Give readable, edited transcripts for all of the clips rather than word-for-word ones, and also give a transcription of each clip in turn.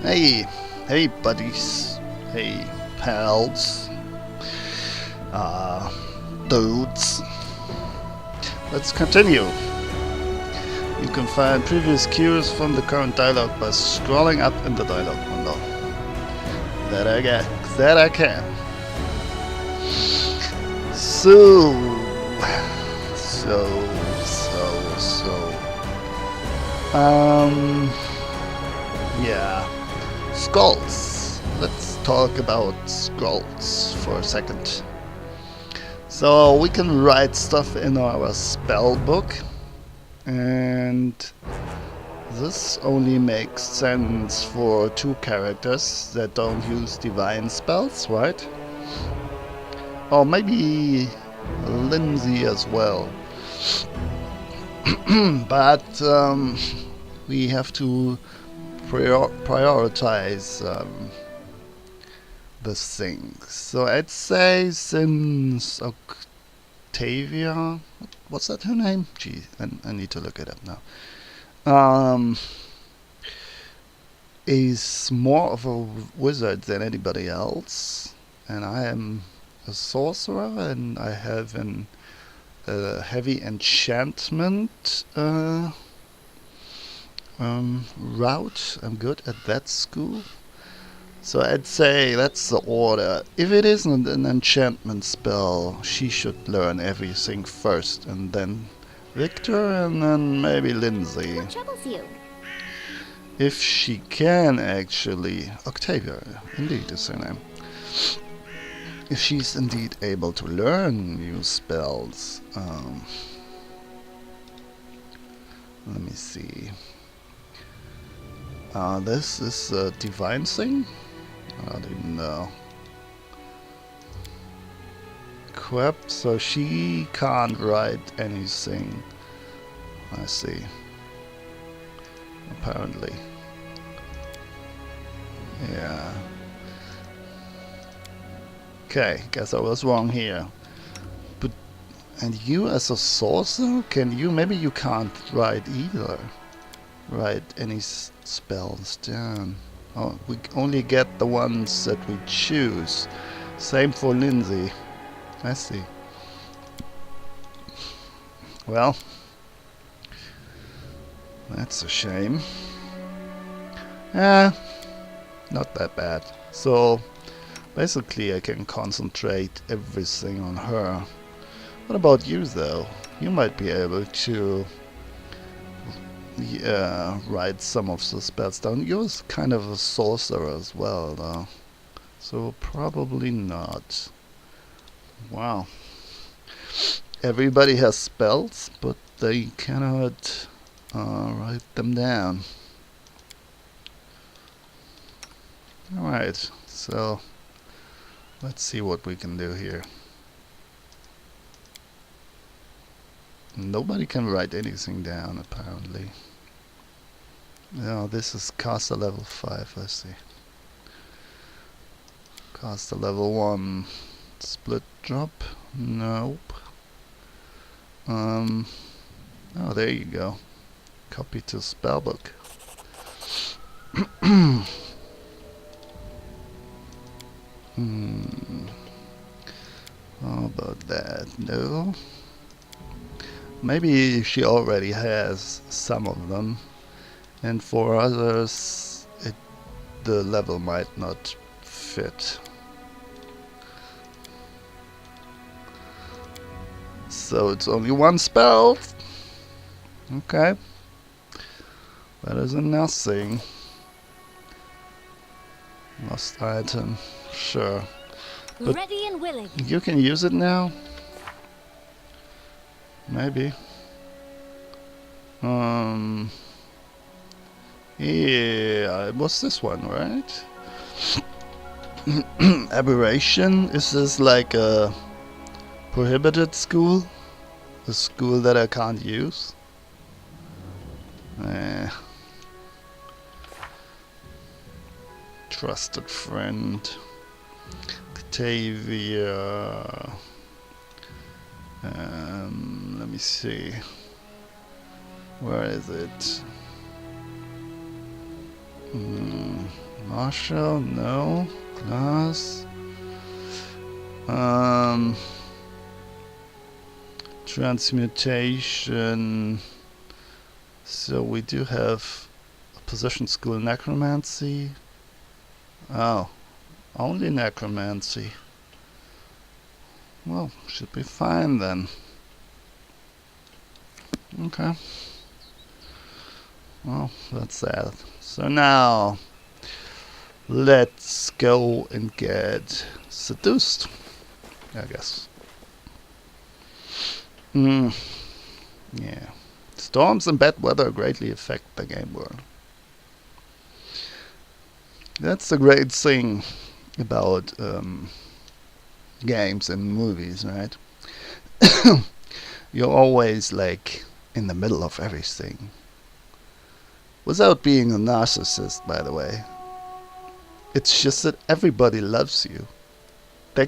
Hey, hey buddies, hey pals, uh, dudes. Let's continue. You can find previous cues from the current dialogue by scrolling up in the dialogue window. That I get, that I can. So, yeah. Skulls. Let's talk about skulls for a second. So we can write stuff in our spell book, and this only makes sense for 2 characters that don't use divine spells, right? Or maybe Lindsay as well. But we have to prioritize the things. So I'd say since Octavia, what's that her name? Gee, I need to look it up now. Is more of a wizard than anybody else, and I am a sorcerer, and I have an heavy enchantment route. I'm good at that school. So I'd say that's the order. If it isn't an enchantment spell, she should learn everything first, and then Victor, and then maybe Lindsay. What troubles you? If she can actually... Octavia, indeed, is her name. If she's indeed able to learn new spells. Let me see. This is a divine thing? I don't even know. Equipped, so she can't write anything. I see. Apparently. Yeah. Okay, guess I was wrong here. But and you as a sorcerer, can you? Maybe you can't write either. Write any spells down. Oh, we only get the ones that we choose. Same for Lindsay. I see. Well, that's a shame. Not that bad. So basically I can concentrate everything on her. What about you though? You might be able to write some of the spells down. You're kind of a sorcerer as well though. So probably not. Wow. Everybody has spells, but they cannot write them down. Alright, so let's see what we can do here. Nobody can write anything down, apparently. No, this is caster level 5, I see. Caster level 1. Split drop? Nope. Oh, there you go. Copy to spellbook. How about that? No. Maybe she already has some of them, and for others the level might not fit. So it's only 1 spell. Okay. Better than nothing. Lost item. Sure. But ready and willing. You can use it now? Maybe. Yeah, it was this one, right? Aberration? Is this like a prohibited school? A school that I can't use? Trusted friend. Octavia. Let me see. Where is it? Marshall, no. Glass. Transmutation. So we do have a position skill necromancy. Oh, only necromancy. Well, should be fine then. Okay. Well, that's that. So now, let's go and get seduced, I guess. Yeah. Storms and bad weather greatly affect the game world. That's the great thing about games and movies, right? You're always like in the middle of everything. Without being a narcissist, by the way. It's just that everybody loves you. They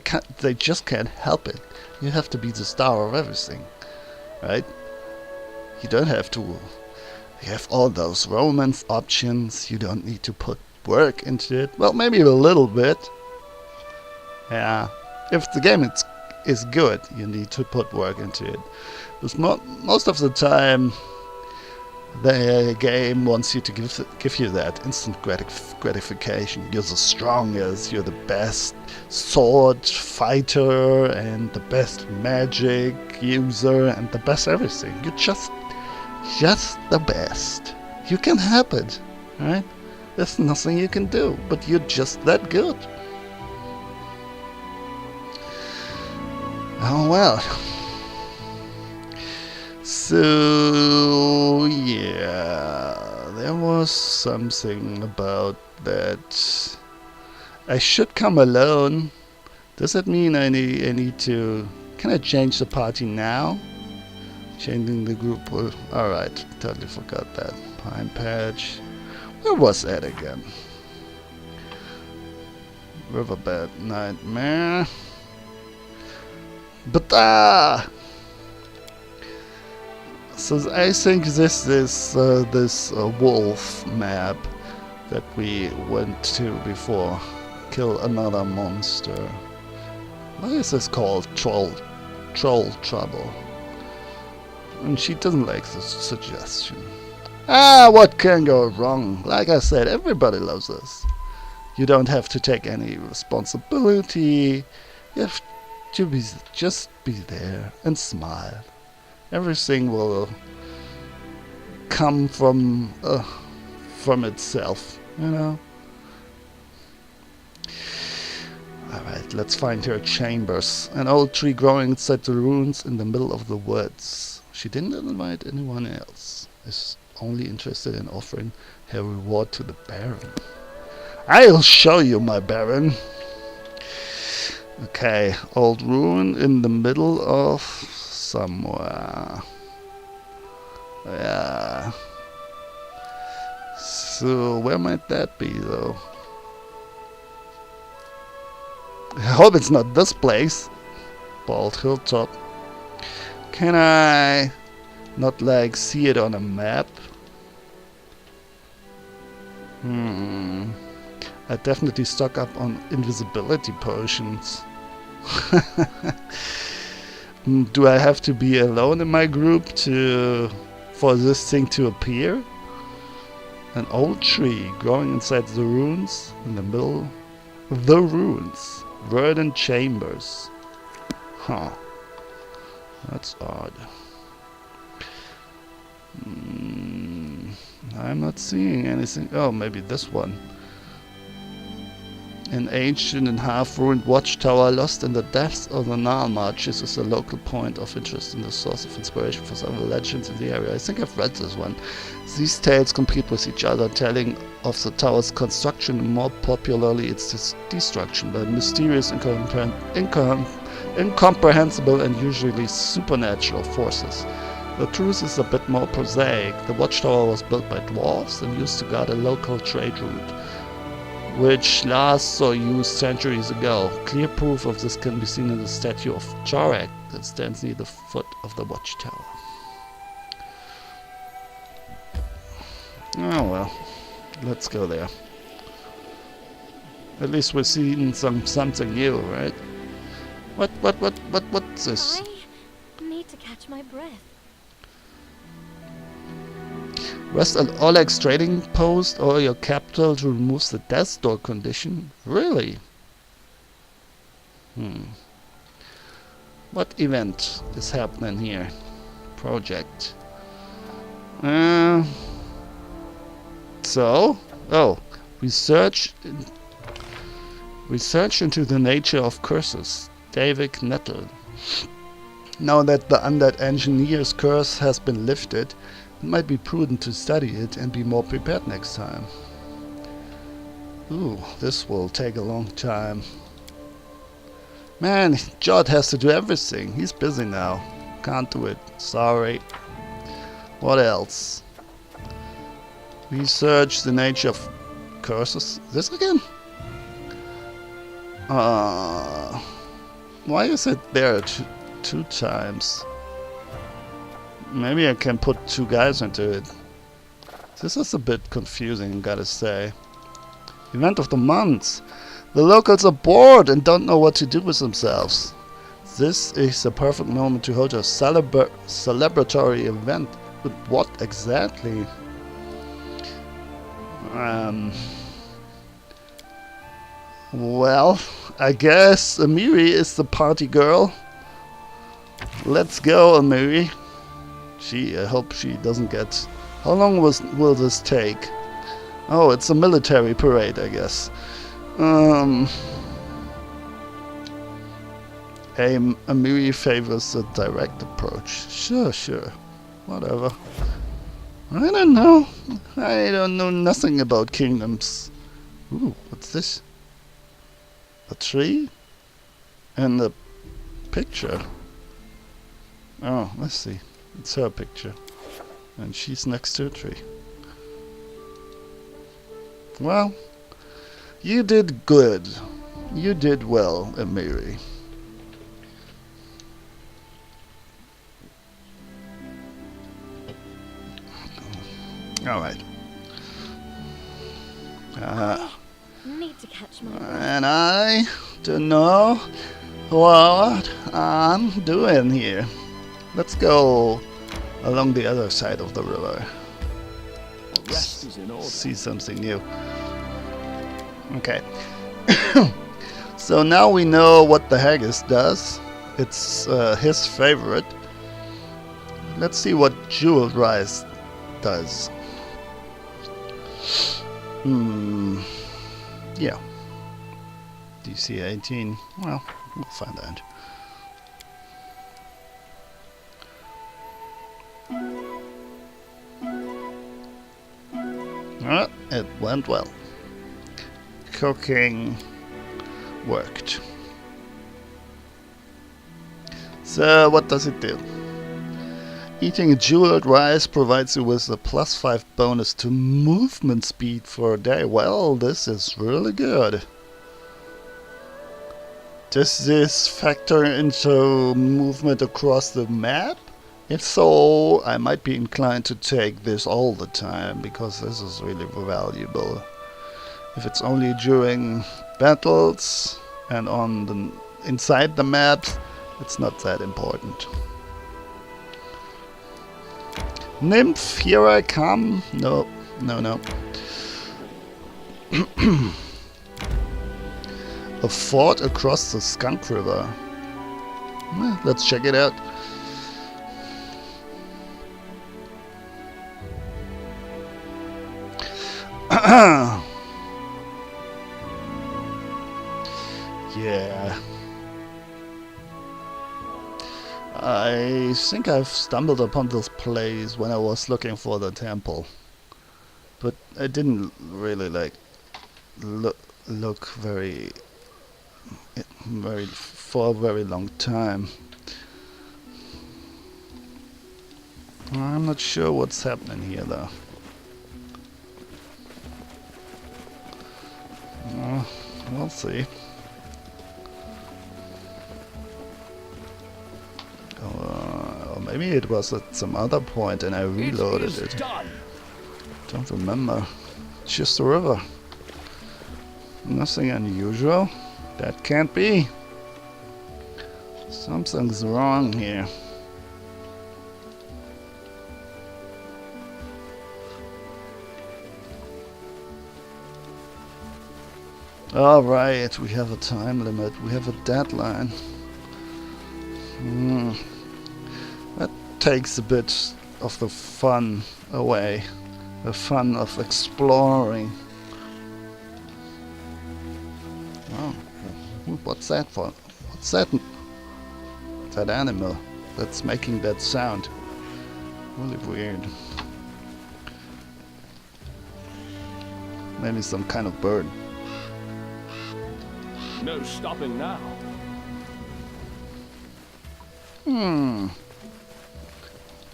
just can't help it. You have to be the star of everything, right? You don't have to. You have all those romance options. You don't need to put work into it. Well, maybe a little bit. Yeah. If the game is good, you need to put work into it. But most of the time, the game wants you to give you that instant gratification. You're the strongest, you're the best sword fighter, and the best magic user, and the best everything. You're just the best. You can help it, right? There's nothing you can do, but you're just that good. Oh well. So yeah, there was something about that. I should come alone. Does that mean I need to? Can I change the party now? Changing the group will. Alright, totally forgot that. Pine Patch. Where was that again? Riverbed Nightmare. But so I think this is this wolf map that we went to before. Kill another monster. What is this called? Troll Trouble. And she doesn't like this suggestion. What can go wrong? Like I said, everybody loves this. You don't have to take any responsibility. You have to just be there and smile. Everything will come from itself, you know. Alright, let's find her chambers. An old tree growing inside the ruins in the middle of the woods. She didn't invite anyone else. Is only interested in offering her reward to the Baron. I'll show you, my Baron. Okay, old ruin in the middle of somewhere. Yeah. So where might that be, though? I hope it's not this place. Bald Hilltop. Can I not like see it on a map? I definitely stock up on invisibility potions. Do I have to be alone in my group for this thing to appear? An old tree growing inside the ruins in the middle. The ruins. Verdant chambers. Huh. That's odd. I'm not seeing anything. Oh, maybe this one. An ancient and half-ruined watchtower lost in the depths of the Nile marshes is a local point of interest and the source of inspiration for several legends in the area. I think I've read this one. These tales compete with each other, telling of the tower's construction and more popularly its destruction by mysterious, incomprehensible and usually supernatural forces. The truth is a bit more prosaic. The watchtower was built by dwarves and used to guard a local trade route, which last saw use centuries ago. Clear proof of this can be seen in the statue of Chorak that stands near the foot of the watchtower. Oh well, let's go there. At least we're seeing something new, right? What's this? I need to catch my breath. Rest at Oleg's trading post or your capital to remove the death door condition? Really? What event is happening here? Project. Oh, research into the nature of curses. David Nettle. Now that the undead engineer's curse has been lifted, it might be prudent to study it and be more prepared next time. Ooh, this will take a long time. Man, Jod has to do everything. He's busy now. Can't do it. Sorry. What else? Research the nature of curses. This again? Why is it there two times? Maybe I can put two guys into it. This is a bit confusing, gotta say. Event of the month. The locals are bored and don't know what to do with themselves. This is the perfect moment to hold a celebratory event. But what exactly? Well, I guess Amiri is the party girl. Let's go, Amiri. I hope she doesn't get... How long will this take? Oh, it's a military parade, I guess. Amiri favors the direct approach. Sure. Whatever. I don't know. I don't know nothing about kingdoms. Ooh, what's this? A tree? And a picture. Oh, let's see. It's her picture. And she's next to a tree. Well, you did good. You did well, Amiri. Alright. Need to catch my breath. And I don't know what I'm doing here. Let's go along the other side of the river. Rest is in order. See something new. Okay. So now we know what the haggis does. It's his favorite. Let's see what jeweled rice does. Yeah. DC 18. Well, we'll find out. It went well. Cooking worked. So what does it do? Eating jeweled rice provides you with a +5 bonus to movement speed for a day. Well, this is really good. Does this factor into movement across the map? If so, I might be inclined to take this all the time, because this is really valuable. If it's only during battles and on the inside the map, it's not that important. Nymph, here I come. No. A fort across the Skunk River. Let's check it out. Yeah. I think I've stumbled upon this place when I was looking for the temple, but I didn't really look very for a very long time. I'm not sure what's happening here though. We'll see. Or maybe it was at some other point and I reloaded it. Done. Don't remember. It's just a river. Nothing unusual. That can't be. Something's wrong here. Alright, we have a time limit. We have a deadline. That takes a bit of the fun away. The fun of exploring. Oh, what's that for? What's that? That animal that's making that sound. Really weird. Maybe some kind of bird. No stopping now.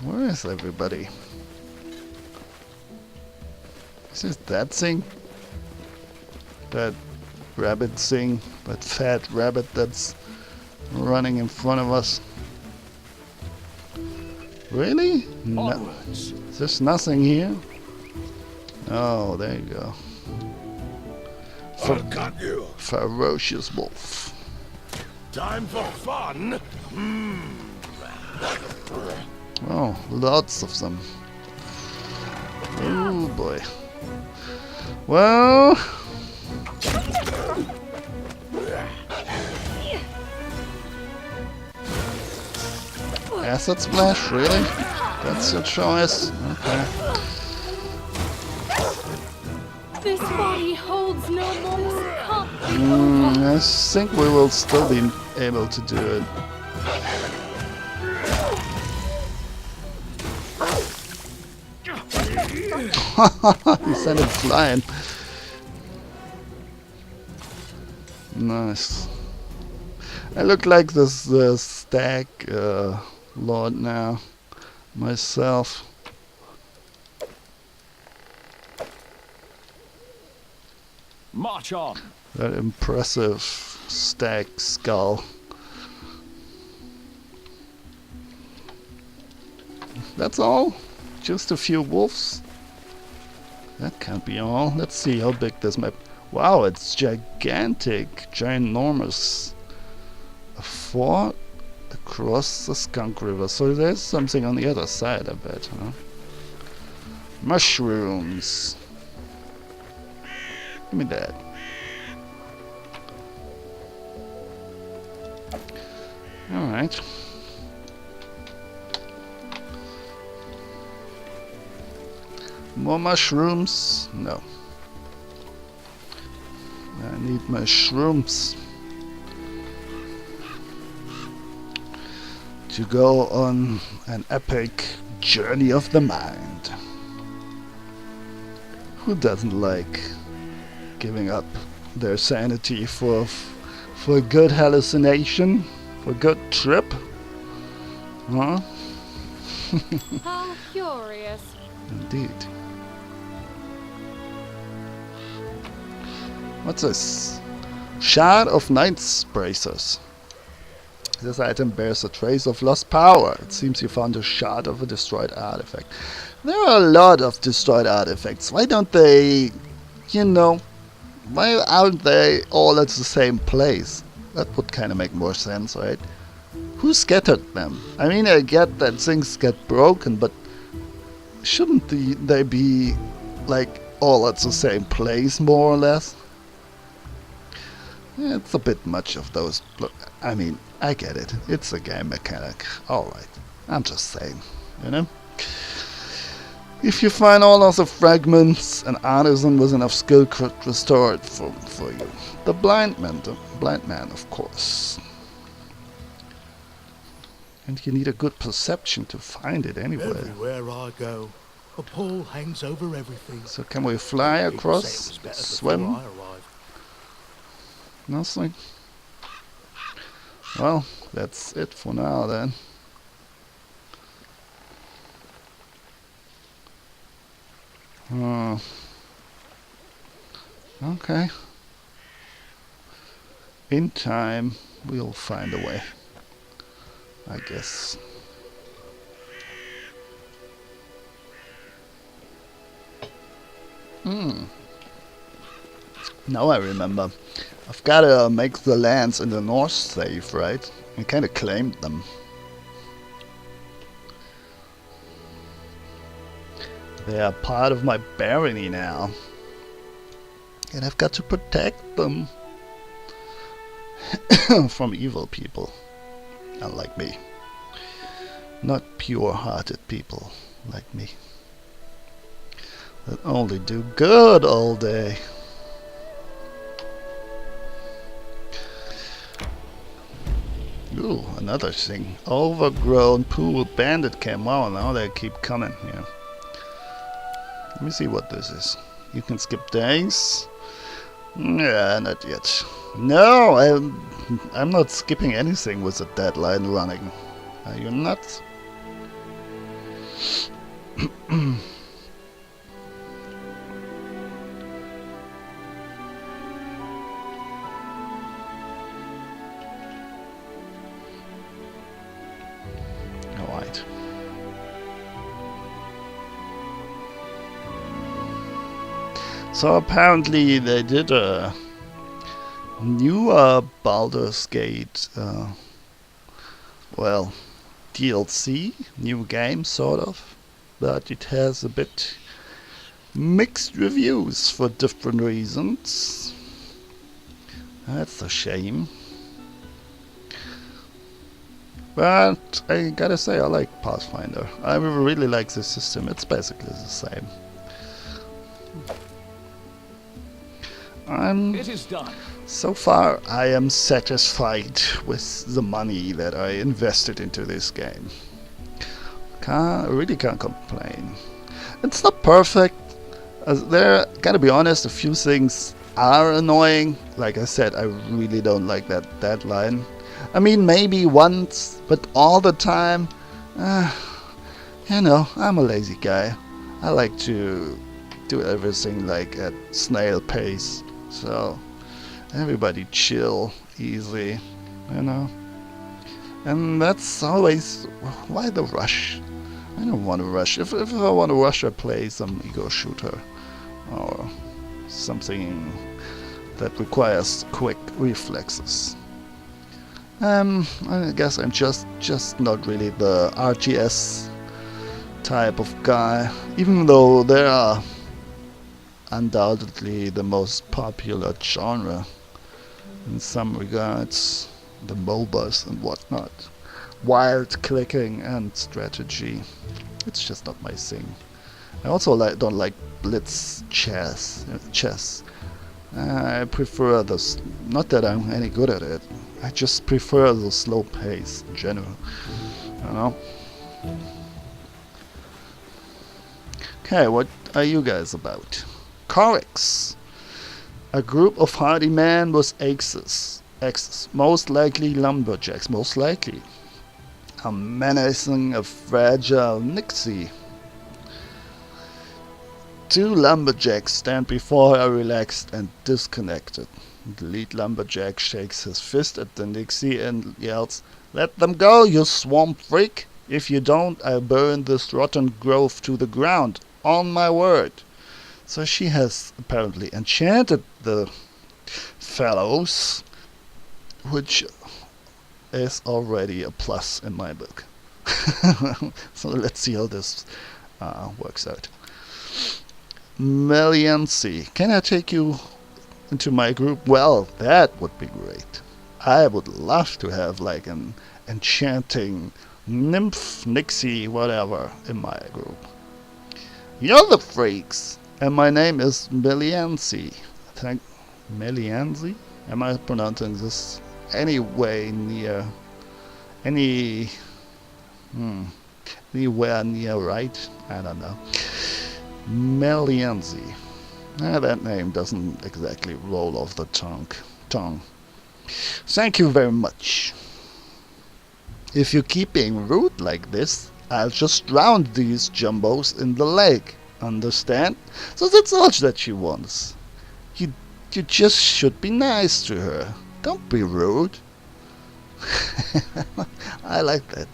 Where is everybody? Is it that thing? That rabbit thing? That fat rabbit that's running in front of us? Really? No. Onwards. There's nothing here? Oh, there you go. I'll cut you. Ferocious wolf. Time for fun. Oh, lots of them. Oh boy. Well, acid splash, really? That's your choice? Okay. This body holds no more. I think we will still be able to do it. He sent it flying. Nice. I look like this stag lord now, myself. March on. That impressive stag skull. That's all? Just a few wolves? That can't be all. Let's see how big this map... Wow, it's gigantic, ginormous. A fort across the Skunk River. So there's something on the other side, I bet, huh? Mushrooms. Give me that. Alright. More mushrooms? No. I need mushrooms to go on an epic journey of the mind. Who doesn't like giving up their sanity for a good hallucination? For a good trip? Huh? How curious. Indeed. What's this? Shard of Knight's Bracers. This item bears a trace of lost power. It seems you found a shard of a destroyed artifact. There are a lot of destroyed artifacts. Why don't they, you know, why aren't they all at the same place? That would kind of make more sense, right? Who scattered them? I mean, I get that things get broken, but shouldn't they be, like, all at the same place, more or less? It's a bit much of those. I mean, I get it. It's a game mechanic. Alright. I'm just saying, you know? If you find all of the fragments, an artisan with enough skill could restore it for you. The blind man, of course. And you need a good perception to find it anywhere. Everywhere I go, a pole hangs over everything. So can we fly People across? say it was better Swim? before I arrived. Nothing. Well, that's it for now then. Okay. In time, we'll find a way, I guess. Now I remember. I've gotta make the lands in the north safe, right? I kinda claimed them. They are part of my barony now. And I've got to protect them from evil people. Unlike me. Not pure-hearted people like me. That only do good all day. Ooh, another thing. Overgrown pool bandit camp. Wow, now they keep coming here. Let me see what this is. You can skip days. Yeah, not yet. No, I'm not skipping anything with a deadline running. Are you nuts? Alright. So apparently they did a new Baldur's Gate, well, DLC, new game sort of, but it has a bit mixed reviews for different reasons. That's a shame. But I gotta say, I like Pathfinder. I really like the system. It's basically the same. It is done. So far, I am satisfied with the money that I invested into this game. Really can't complain. It's not perfect. There, gotta be honest, a few things are annoying. Like I said, I really don't like that deadline. I mean, maybe once, but all the time, you know, I'm a lazy guy. I like to do everything like at snail pace. So, everybody chill, easy, you know. And that's always, why the rush? I don't want to rush. If I want to rush, I play some ego shooter. Or something that requires quick reflexes. I guess I'm just not really the RTS type of guy, even though they are undoubtedly the most popular genre in some regards, the MOBAs and whatnot. Wild clicking and strategy, it's just not my thing. I also don't like blitz chess. I prefer the, not that I'm any good at it, I just prefer the slow pace in general, you know. Okay, what are you guys about? Chorix, a group of hardy men with axes, most likely lumberjacks, most likely. A menacing, a fragile Nixie. Two lumberjacks stand before her relaxed and disconnected. The lead lumberjack shakes his fist at the Nixie and yells, "Let them go, you swamp freak! If you don't, I'll burn this rotten grove to the ground, on my word!" So she has apparently enchanted the fellows, which is already a plus in my book. So let's see how this works out. Meliancy, can I take you into my group? Well, that would be great. I would love to have like an enchanting nymph, nixie, whatever in my group. You're the freaks, and my name is Meliancy. Meliancy? Am I pronouncing this anyway near anywhere near right? I don't know. Meliancy. That name doesn't exactly roll off the tongue. Thank you very much. If you keep being rude like this, I'll just drown these jumbos in the lake. Understand? So that's all that she wants. You just should be nice to her. Don't be rude. I like that.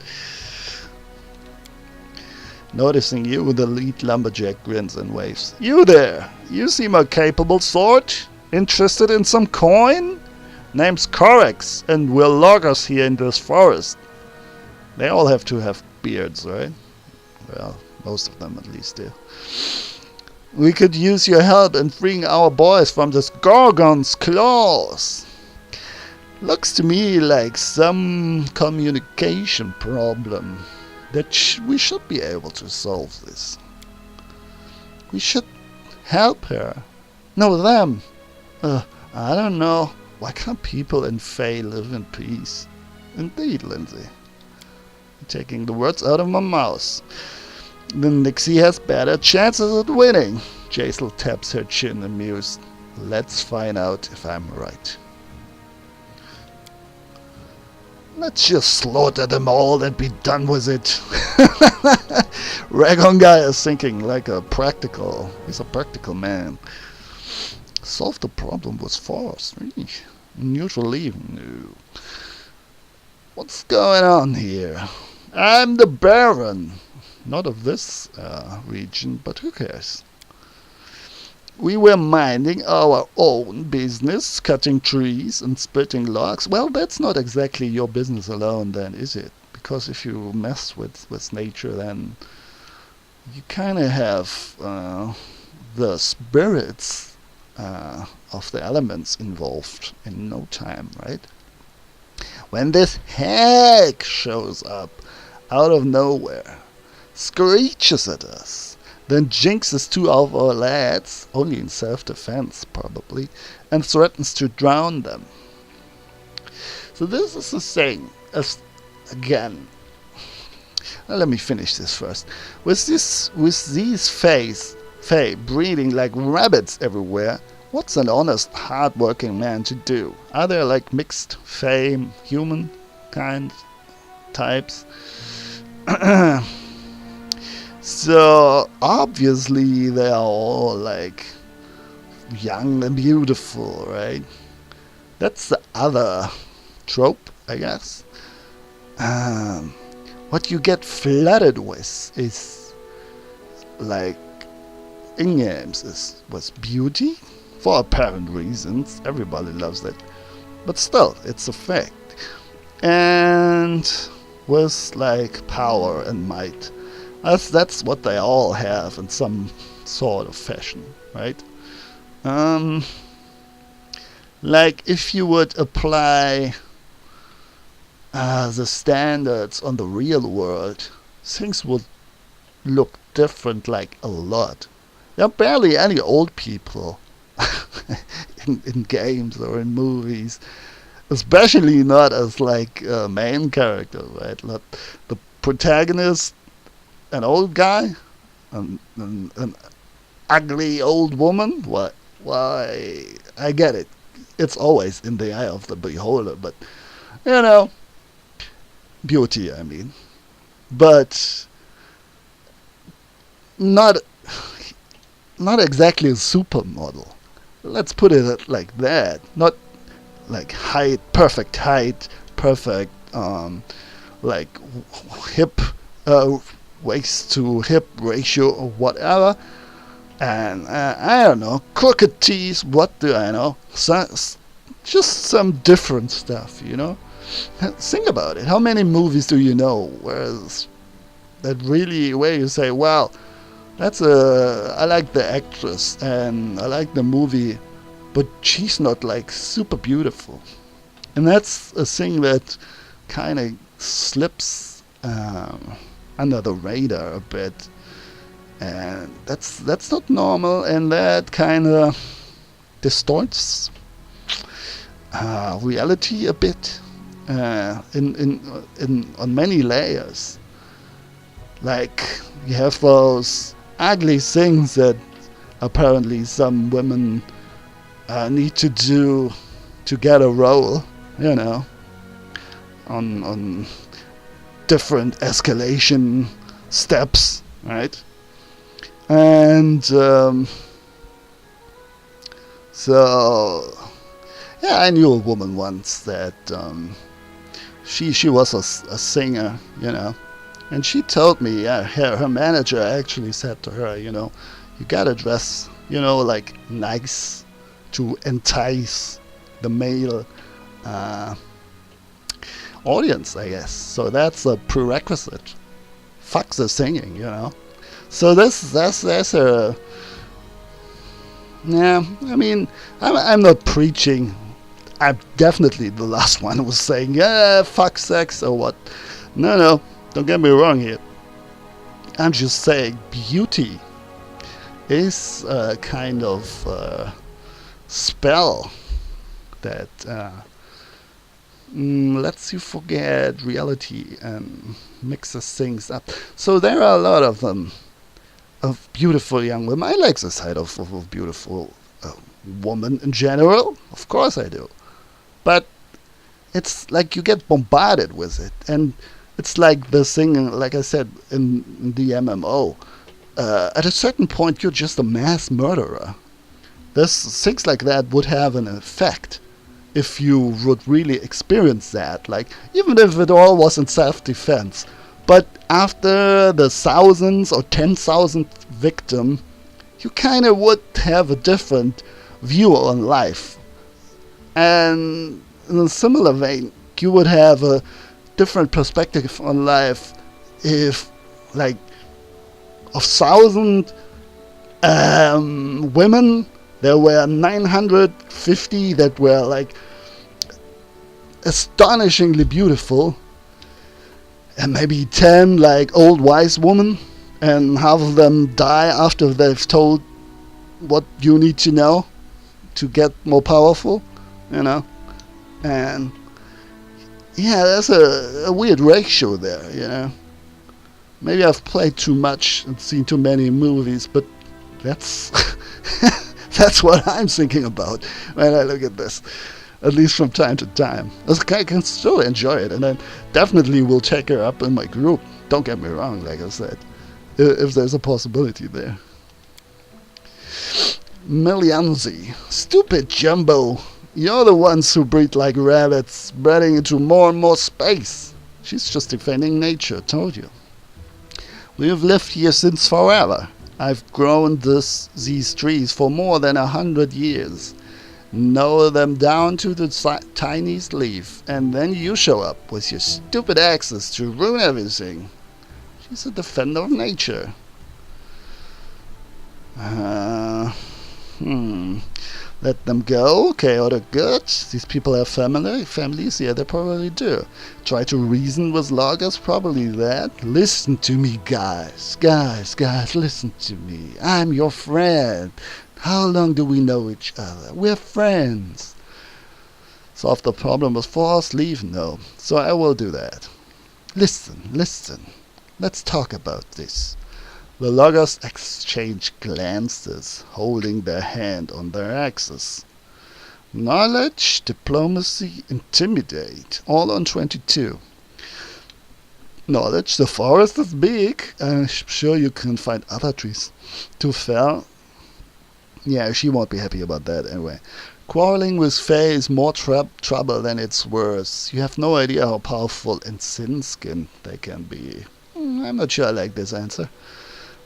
Noticing you, the lead lumberjack grins and waves. You there! You seem a capable sort. Interested in some coin? Name's Corex, and we're loggers here in this forest. They all have to have beards, right? Well, most of them at least do. We could use your help in freeing our boys from this Gorgon's claws. Looks to me like some communication problem that we should be able to solve this. We should help her. No, them. I don't know. Why can't people in Fae live in peace? Indeed, Lindsay. You're taking the words out of my mouth. Then Nixie has better chances at winning. Jaisal taps her chin amused. Let's find out if I'm right. Let's just slaughter them all and be done with it. Ragon guy is thinking like he's a practical man. Solve the problem with force. Really? Usually, no. What's going on here? I'm the Baron. Not of this region, but who cares? We were minding our own business, cutting trees and splitting logs. Well, that's not exactly your business alone then, is it? Because if you mess with nature, then you kind of have the spirits of the elements involved in no time, right? When this hag shows up out of nowhere, screeches at us, then jinxes two of our lads, only in self-defense probably, and threatens to drown them. So this is the thing, again, let me finish this first. With these Fae breeding like rabbits everywhere, what's an honest, hard-working man to do? Are there like mixed Fae, human kind types? So obviously they are all like young and beautiful, right? That's the other trope, I guess. What you get flooded with is like in games was beauty for apparent reasons. Everybody loves it, but still, it's a fact. And with like power and might. That's what they all have in some sort of fashion, right? Like if you would apply the standards on the real world, things would look different like a lot. There are barely any old people in games or in movies, especially not as like main characters, right? Not the protagonist. An old guy, an ugly old woman. What? Why? I get it. It's always in the eye of the beholder, but you know, beauty. I mean, but not exactly a supermodel. Let's put it like that. Not like height, perfect, like hip. Waist to hip ratio or whatever, and I don't know, crooked teeth, what do I know, just some different stuff, you know. Think about it. How many movies do you know where you say, wow, I like the actress and I like the movie, but she's not like super beautiful. And that's a thing that kind of slips under the radar a bit, and that's not normal, and that kind of distorts reality a bit on many layers. Like you have those ugly things that apparently some women need to do to get a role, you know, on different escalation steps, right? And so yeah, I knew a woman once that she was a singer, you know, and she told me, yeah, her manager actually said to her, you know, you gotta dress, you know, like nice to entice the male audience, I guess. So that's a prerequisite. Fuck the singing, you know. So that's a yeah. I mean, I'm not preaching. I'm definitely the last one who was saying yeah, fuck sex or what. No, don't get me wrong here. I'm just saying beauty is a kind of spell that lets you forget reality and mixes things up. So there are a lot of them, of beautiful young women. I like the sight of a beautiful woman in general. Of course I do. But it's like you get bombarded with it. And it's like the thing, like I said, in the MMO. At a certain point, you're just a mass murderer. Things like that would have an effect if you would really experience that. Like, even if it all was in self-defense. But after the thousands or 10,000th victim, you kind of would have a different view on life. And in a similar vein, you would have a different perspective on life if, like, of 1,000 women, there were 950 that were, like, astonishingly beautiful, and maybe 10 like old wise women, and half of them die after they've told what you need to know to get more powerful, you know. And yeah, that's a weird ratio there, you know. Maybe I've played too much and seen too many movies, but that's that's what I'm thinking about when I look at this, at least from time to time. I can still enjoy it, and I definitely will check her up in my group. Don't get me wrong, like I said, if there's a possibility there. Millianzi, stupid Jumbo. You're the ones who breed like rabbits, spreading into more and more space. She's just defending nature, told you. We have lived here since forever. I've grown these trees for more than 100 years. Know them down to the tiniest leaf, and then you show up with your stupid axes to ruin everything. She's a defender of nature. Let them go, chaotic good. These people have families, yeah, they probably do. Try to reason with loggers, probably that. Listen to me, guys, listen to me. I'm your friend. How long do we know each other? We're friends. Solve the problem with force, leave? No. So I will do that. Listen. Let's talk about this. The loggers exchange glances, holding their hand on their axes. Knowledge, diplomacy, intimidate, all on 22. Knowledge, the forest is big. I'm sure you can find other trees to fell. Yeah, she won't be happy about that anyway. Quarreling with Fae is more trouble than it's worth. You have no idea how powerful and thin-skinned they can be. I'm not sure I like this answer.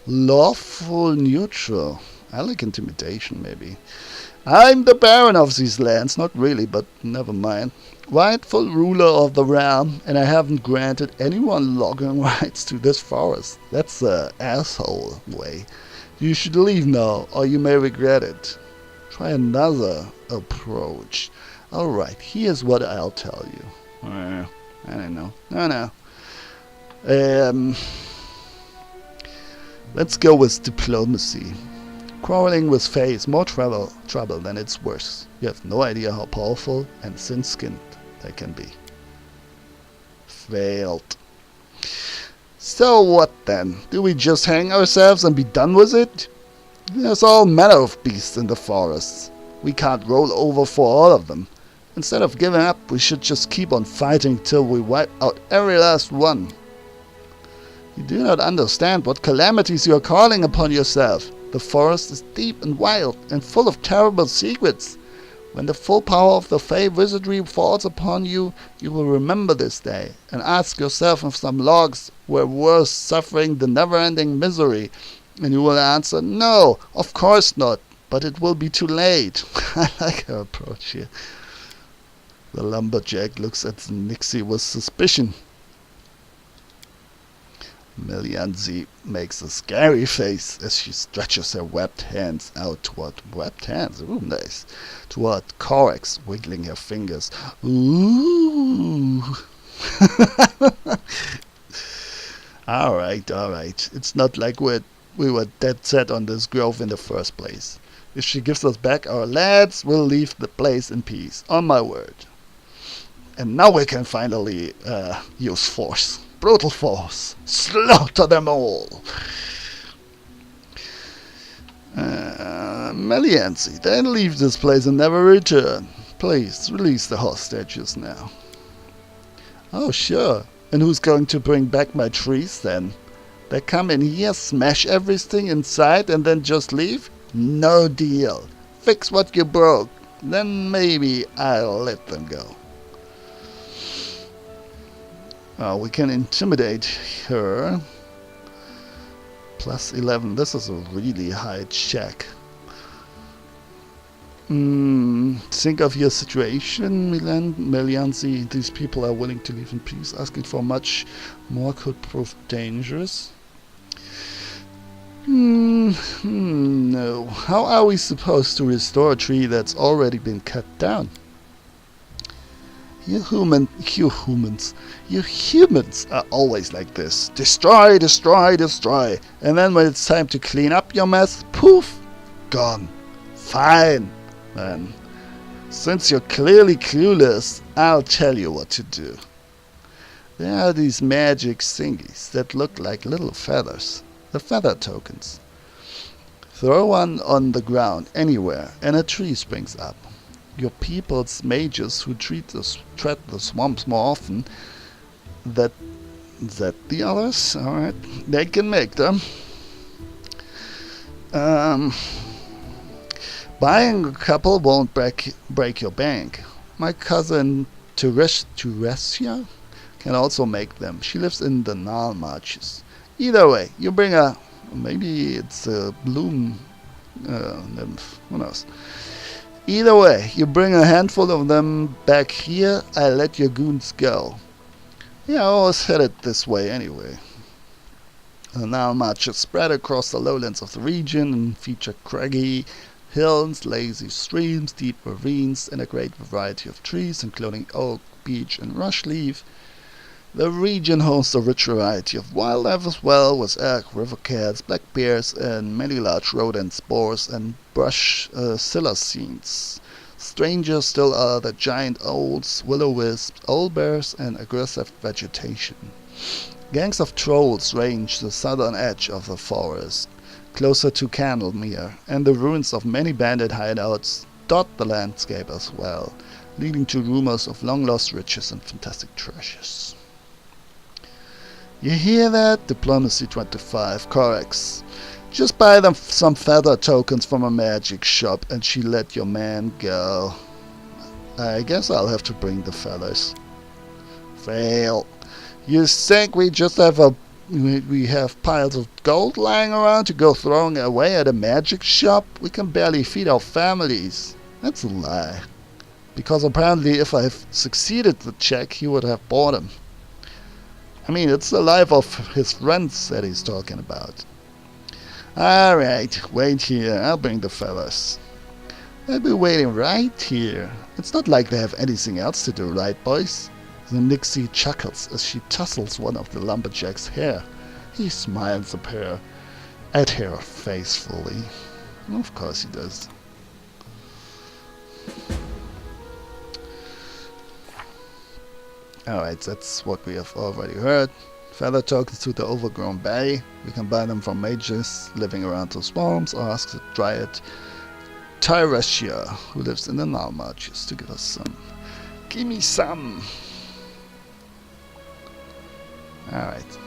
Lawful neutral. I like intimidation, maybe. I'm the baron of these lands. Not really, but never mind. Rightful ruler of the realm, and I haven't granted anyone logging rights to this forest. That's the asshole way. You should leave now, or you may regret it. Try another approach. Alright, here's what I'll tell you. I don't know. No. Let's go with diplomacy. Quarreling with Fae is more trouble than it's worth. You have no idea how powerful and thin-skinned they can be. Failed. So what then? Do we just hang ourselves and be done with it? There's all manner of beasts in the forests. We can't roll over for all of them. Instead of giving up, we should just keep on fighting till we wipe out every last one. You do not understand what calamities you are calling upon yourself. The forest is deep and wild and full of terrible secrets. When the full power of the Fae wizardry falls upon you, you will remember this day and ask yourself if some logs were worth suffering the never-ending misery. And you will answer, no, of course not. but it will be too late. I like her approach here. The lumberjack looks at Nixie with suspicion. Melianzi makes a scary face as she stretches her webbed hands out toward ooh, nice, toward Corax, wiggling her fingers. Ooh. all right. It's not like we were dead set on this grove in the first place. If she gives us back our lads, we'll leave the place in peace. On my word. And now we can finally use force. Brutal force. Slaughter them all. Melianzi, then leave this place and never return. Please, release the hostages now. Oh, sure. And who's going to bring back my trees then? They come in here, smash everything inside and then just leave? No deal. Fix what you broke. Then maybe I'll let them go. We can intimidate her. Plus 11. This is a really high check. Think of your situation, Melianzi. These people are willing to live in peace. Asking for much more could prove dangerous. No. How are we supposed to restore a tree that's already been cut down? You humans are always like this. Destroy, destroy, destroy. And then when it's time to clean up your mess, poof, gone. Fine, then. Since you're clearly clueless, I'll tell you what to do. There are these magic thingies that look like little feathers. The feather tokens. Throw one on the ground anywhere and a tree springs up. Your people's mages who tread the swamps more often than the others, alright, they can make them. Buying a couple won't break your bank. My cousin Teresia can also make them. She lives in the Nile Marches. Either way, you bring maybe it's a bloom nymph, who knows. Either way, you bring a handful of them back here, I let your goons go. Yeah, I always headed this way anyway. The Nile marches spread across the lowlands of the region and feature craggy hills, lazy streams, deep ravines, and a great variety of trees, including oak, beech, and rush leaf. The region hosts a rich variety of wildlife as well, with elk, river cats, black bears, and many large rodent spores and brush silacines. Stranger still are the giant owls, will-o-wisps, owlbears, and aggressive vegetation. Gangs of trolls range the southern edge of the forest, closer to Candlemere, and the ruins of many bandit hideouts dot the landscape as well, leading to rumors of long-lost riches and fantastic treasures. You hear that? Diplomacy 25, Corax. Just buy them some feather tokens from a magic shop and she let your man go. I guess I'll have to bring the feathers. Fail. You think we just have we have piles of gold lying around to go throwing away at a magic shop? We can barely feed our families. That's a lie. Because apparently if I succeeded the check, he would have bought them. I mean, it's the life of his friends that he's talking about. Alright, wait here. I'll bring the fellas. They'll be waiting right here. It's not like they have anything else to do, right, boys? The Nixie chuckles as she tussles one of the lumberjack's hair. He smiles at her faithfully. Of course he does. Alright, that's what we have already heard. Feather tokens to the overgrown bay. We can buy them from mages living around the swamps or ask the dryad Tyresia, who lives in the Nile marches, to give us some. Give me some! Alright.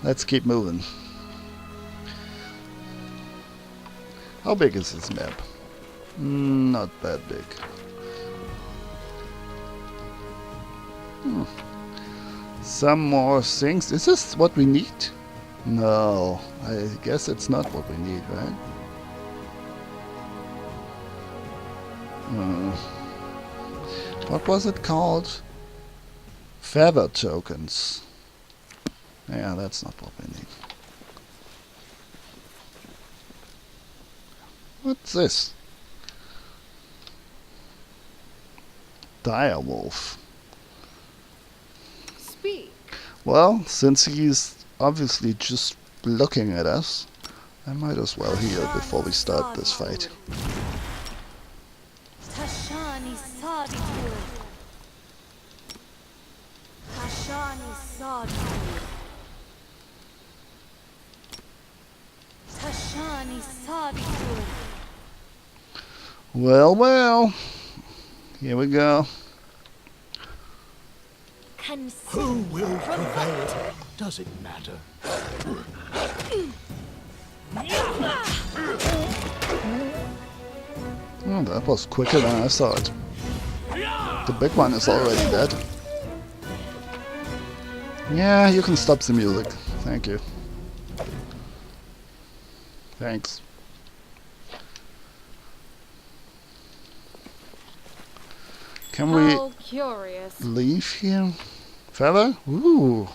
Let's keep moving. How big is this map? Not that big. Some more things. Is this what we need? No, I guess it's not what we need, right? What was it called? Feather tokens. Yeah, that's not what we need. What's this? Direwolf. Speak. Well, since he's obviously just looking at us, I might as well heal before we start this fight. Tashani Sadikur. Tashani Sadikur. Tashani Sadikur. Well, well. Here we go. Who will prevail? Does it matter? Oh, that was quicker than I thought. The big one is already dead. Yeah, you can stop the music. Thank you. Thanks. Can How curious. we leave here? Feather? Ooh.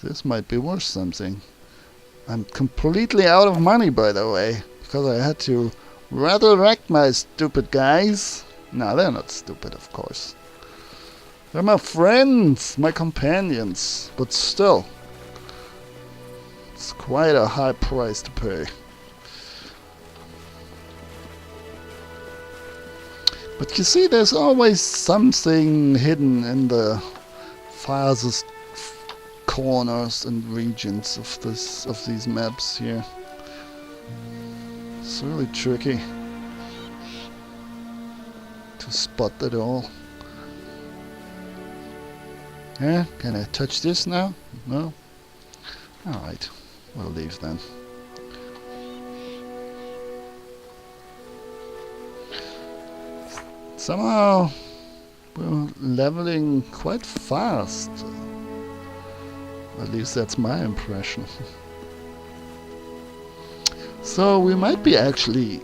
This might be worth something. I'm completely out of money, by the way, because I had to resurrect my stupid guys. No, they're not stupid, of course. They're my friends, my companions, but still. It's quite a high price to pay. But you see, there's always something hidden in the farthest corners and regions of these maps here. It's really tricky to spot it all. Yeah, can I touch this now? No? Alright, we'll leave then. Somehow we're leveling quite fast. At least that's my impression. So we might be actually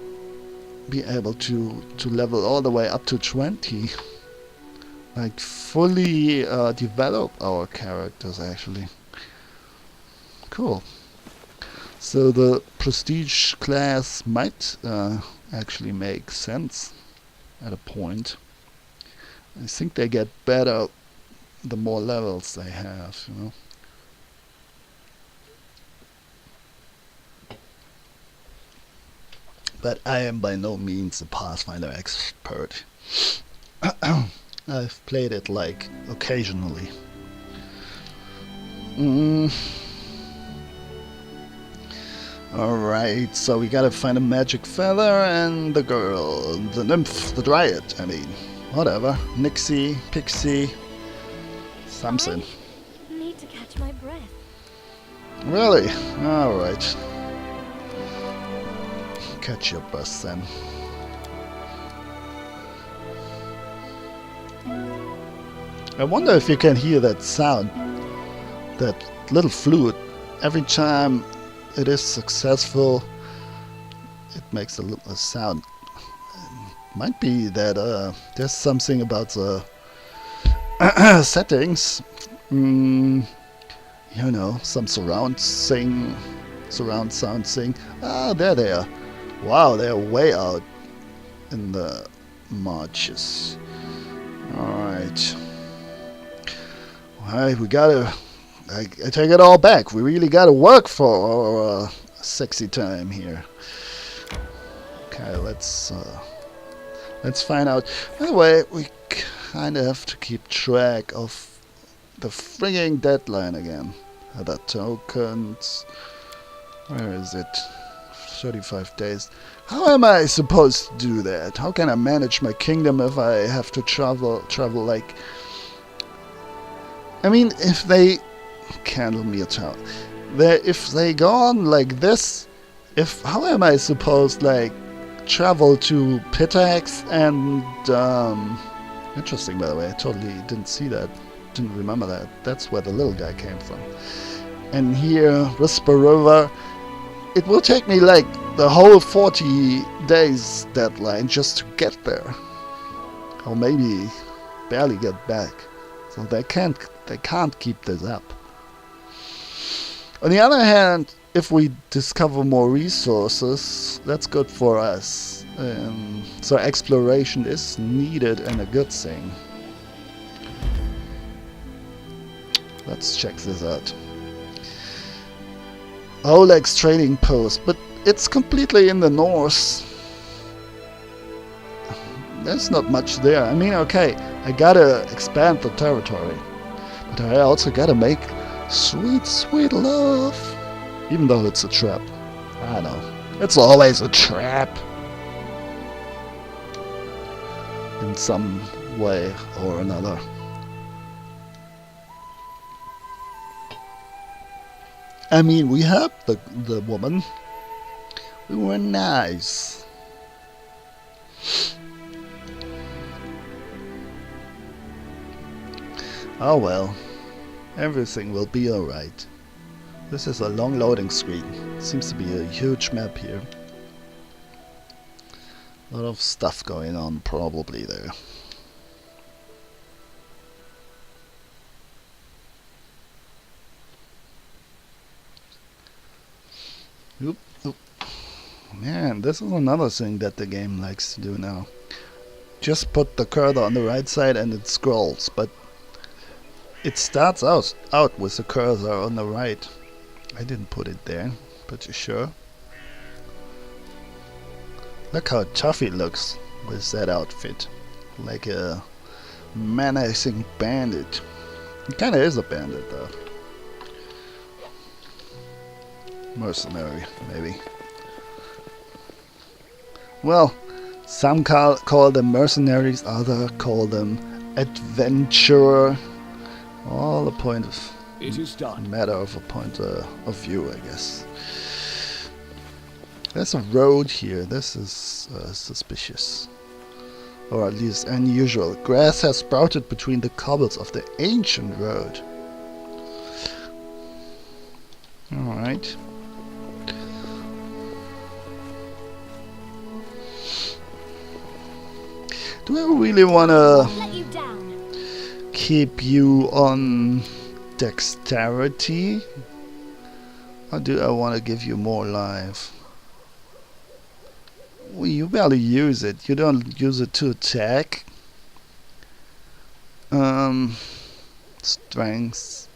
be able to level all the way up to 20. Like fully develop our characters actually. Cool. So the prestige class might actually make sense at a point. I think they get better the more levels they have, you know. But I am by no means a Pathfinder expert. I've played it like occasionally. Alright, so we gotta find a magic feather and the girl, the nymph, the dryad, I mean. Whatever. Nixie, Pixie, something. I need to catch my breath. Really? Alright. Catch your bus then. I wonder if you can hear that sound, that little flute. Every time it is successful, it makes a sound. Might be that there's something about the settings. You know, some surround sound thing. Ah, there they are. Wow, they're way out in the marches. Alright. Alright, we gotta... I take it all back. We really gotta work for our sexy time here. Okay, let's find out. By the way, we kinda have to keep track of the frigging deadline again. The tokens. Where is it? 35 days. How am I supposed to do that? How can I manage my kingdom if I have to travel like... I mean, if they... Candle me a towel. If they go on like this, how am I supposed, like, travel to Pitax and... Interesting, by the way. I totally didn't see that. Didn't remember that. That's where the little guy came from. And here, Whisper River. It will take me like the whole 40 days deadline just to get there, or maybe barely get back. So they can't keep this up. On the other hand, if we discover more resources, that's good for us. So exploration is needed and a good thing. Let's check this out. Oleg's trading post, but it's completely in the north. There's not much there. I mean, okay, I gotta expand the territory, but I also gotta make sweet, sweet love. Even though it's a trap. I know. It's always a trap. In some way or another. I mean, we helped the woman. We were nice. Oh well. Everything will be alright. This is a long loading screen. Seems to be a huge map here. A lot of stuff going on probably there. Oop, oop. Man, this is another thing that the game likes to do now. Just put the cursor on the right side and it scrolls, but it starts out with the cursor on the right. I didn't put it there, but you sure? Look how tough he looks with that outfit. Like a menacing bandit. He kinda is a bandit though. Mercenary, maybe. Well, some call them mercenaries, others call them adventurer. All a point of It is done. matter of a point of view, I guess. There's a road here. This is suspicious, or at least unusual. Grass has sprouted between the cobbles of the ancient road. All right. Do I really want to Let you down. keep you on dexterity? Or do I want to give you more life? Well, you barely use it. You don't use it to attack. Strength.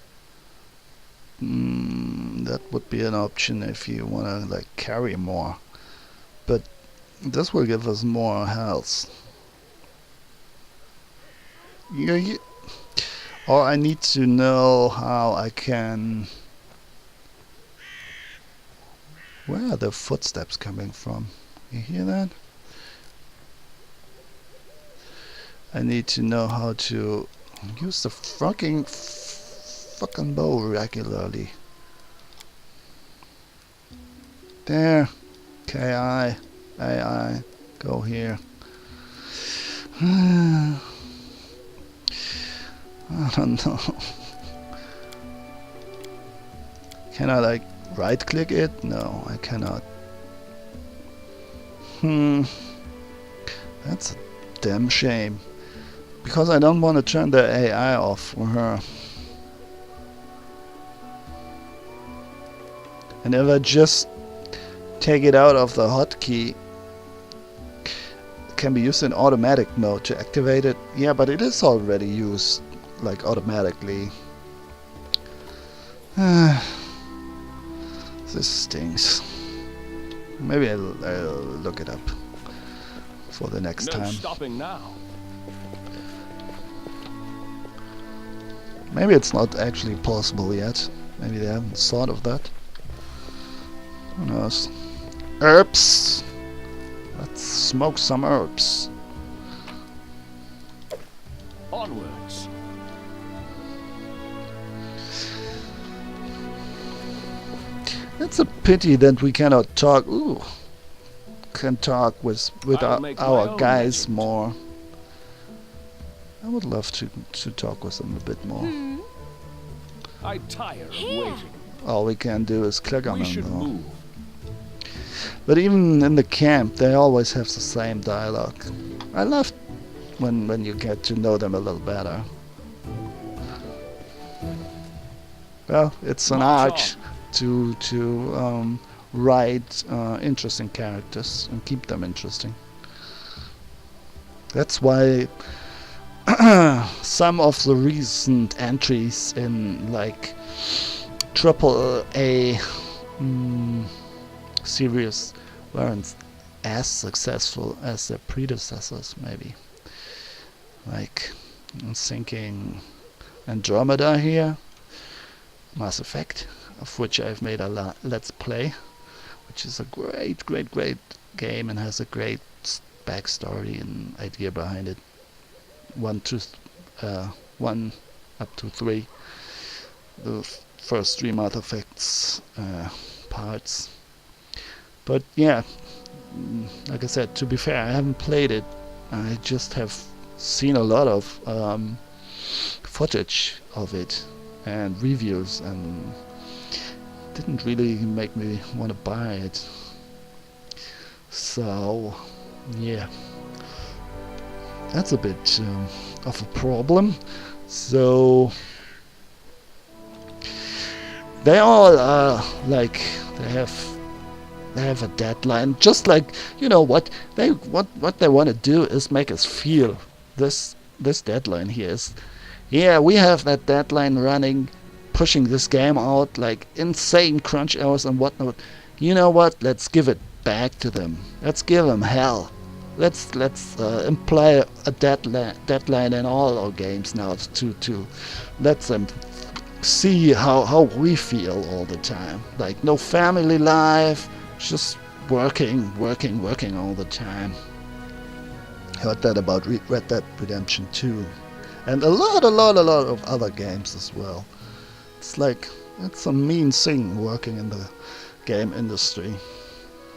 That would be an option if you want to like carry more. But this will give us more health. Or I need to know how I can... Where are the footsteps coming from? You hear that? I need to know how to use the fucking bow regularly. There. KI. AI. Go here. I don't know. Can I like right click it? No, I cannot. That's a damn shame. Because I don't want to turn the AI off for her. And if I just take it out of the hotkey, it can be used in automatic mode to activate it. Yeah, but it is already used like automatically. This stinks. Maybe I'll look it up for the next No time. stopping now. Maybe it's not actually possible yet. Maybe they haven't thought of that. Who knows? Herbs! Let's smoke some herbs. Onwards. It's a pity that we cannot talk. Ooh, can talk with I'll make my our own guys legend. more. I would love to talk with them a bit more. I tire of Here. waiting. All we can do is click on We them should though. move. But even in the camp, they always have the same dialogue. I love when you get to know them a little better. Well, it's an art to write interesting characters and keep them interesting. That's why some of the recent entries in like triple A series weren't as successful as their predecessors, maybe. Like, I'm thinking Andromeda here, Mass Effect, of which I've made a Let's Play, which is a great game and has a great backstory and idea behind it. 1 up to 3, the first 3 Mass Effects parts. But yeah, like I said, to be fair, I haven't played it. I just have seen a lot of footage of it and reviews, and didn't really make me want to buy it. So yeah, that's a bit of a problem. So they all like they have a deadline. Just like, you know what they want to do is make us feel this deadline here is, yeah, we have that deadline running, pushing this game out like insane crunch hours and whatnot. You know what? Let's give it back to them. Let's give them hell. Let's imply a deadline in all our games now to let them see how we feel all the time. Like no family life, just working all the time. Heard that about Red Dead Redemption 2, and a lot of other games as well. It's like, it's a mean thing working in the game industry.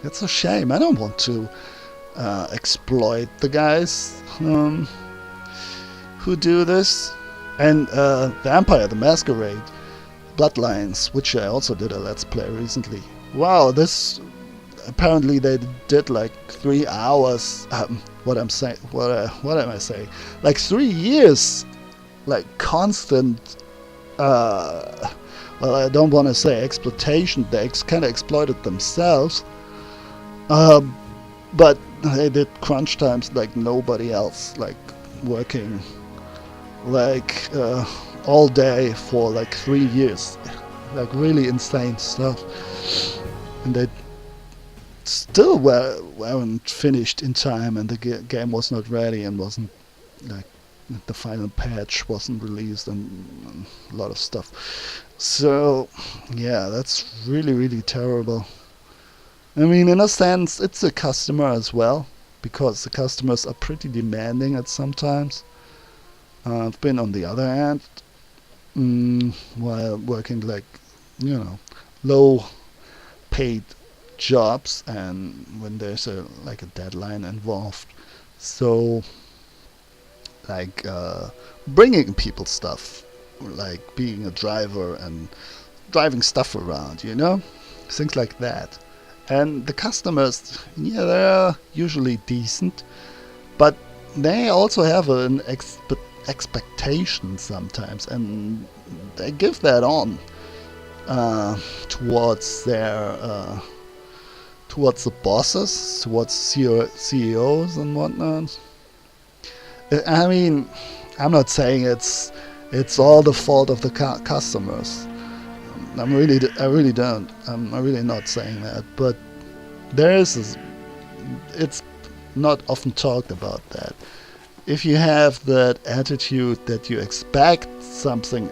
It's a shame. I don't want to exploit the guys who do this. And Vampire the Masquerade Bloodlines, which I also did a Let's Play recently. Wow, this apparently they did like 3 hours. What am I saying? Like 3 years, like constant. Well, I don't want to say exploitation. They kind of exploited themselves. But they did crunch times like nobody else, like working like all day for like 3 years, like really insane stuff, and they still weren't finished in time, and the game was not ready and wasn't like the final patch wasn't released and a lot of stuff. So yeah, that's really terrible. I mean, in a sense, it's a customer as well, because the customers are pretty demanding at sometimes. I've been on the other end while working like, you know, low paid jobs, and when there's a deadline involved. So like bringing people stuff, like being a driver and driving stuff around, you know, things like that. And the customers, yeah, they're usually decent, but they also have an expectation sometimes, and they give that on towards their towards the bosses, towards CEOs and whatnot. I mean, I'm not saying it's all the fault of the customers. I'm really not saying that, but it's not often talked about that. If you have that attitude that you expect something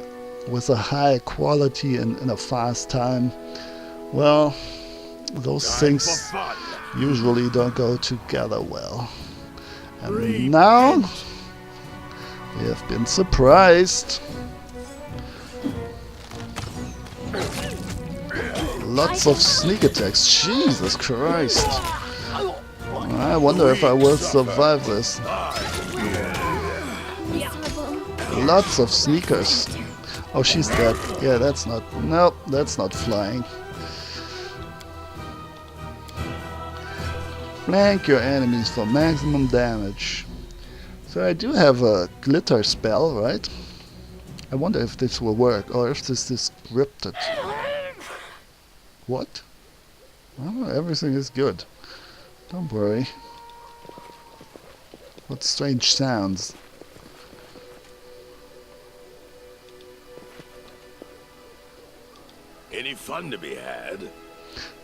with a high quality and in a fast time, well, those things usually don't go together well. And now we have been surprised. Lots of sneak attacks. Jesus Christ. I wonder if I will survive this. Lots of sneakers. Oh, she's dead. Yeah, that's not... Nope, that's not flying. Flank your enemies for maximum damage. So I do have a glitter spell, right? I wonder if this will work, or if this is scripted. What? Oh, everything is good. Don't worry. What strange sounds. Any fun to be had?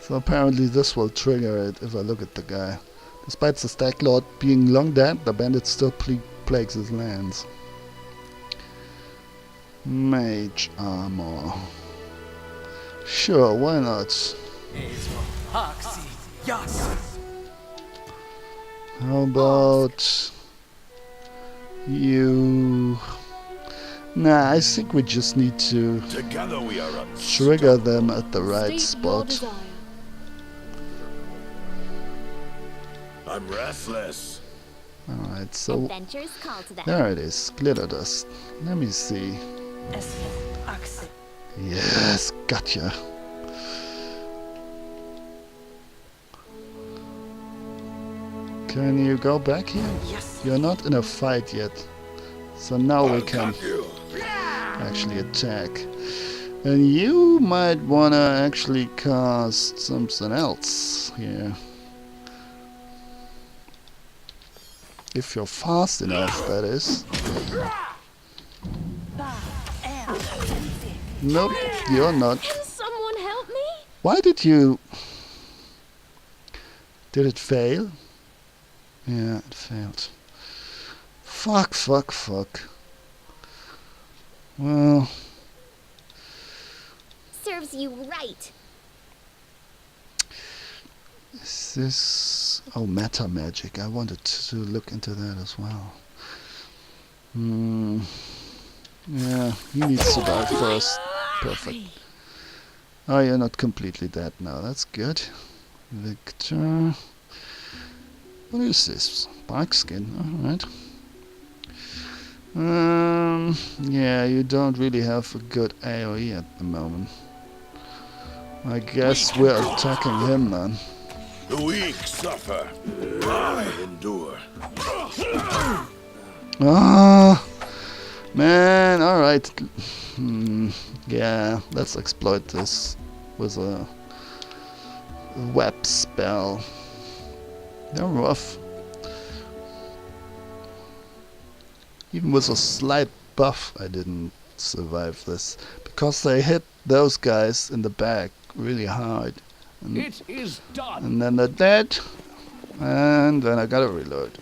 So apparently this will trigger it if I look at the guy. Despite the Stag Lord being long dead, the bandit still plagues his lands. Mage armor. Sure, why not? How about you? Nah, I think we just need to Together we are up. trigger them at the right State your spot. desire. I'm restless. Alright, so Adventures call to them. there it is, glitter dust. Let me see. Yes, gotcha. Can you go back here? Yes. You're not in a fight yet. So now we can Got you. actually attack. And you might wanna actually cast something else here. If you're fast enough, that is. Nope, you're not. Can someone help me? Why did you... Did it fail? Yeah, it failed. Fuck, fuck, fuck. Well... Serves you right. Is this... Oh, meta magic. I wanted to look into that as well. Yeah, he needs to die first. Perfect. Oh, you're not completely dead now. That's good. Victor... What is this? Bark skin. Alright. Yeah, you don't really have a good AoE at the moment. I guess we're attacking him then. The weak suffer. I endure. Ah, man, alright. Yeah, let's exploit this with a web spell. They're rough. Even with a slight buff, I didn't survive this. Because they hit those guys in the back really hard. It is done. And then they're dead. And then I gotta reload.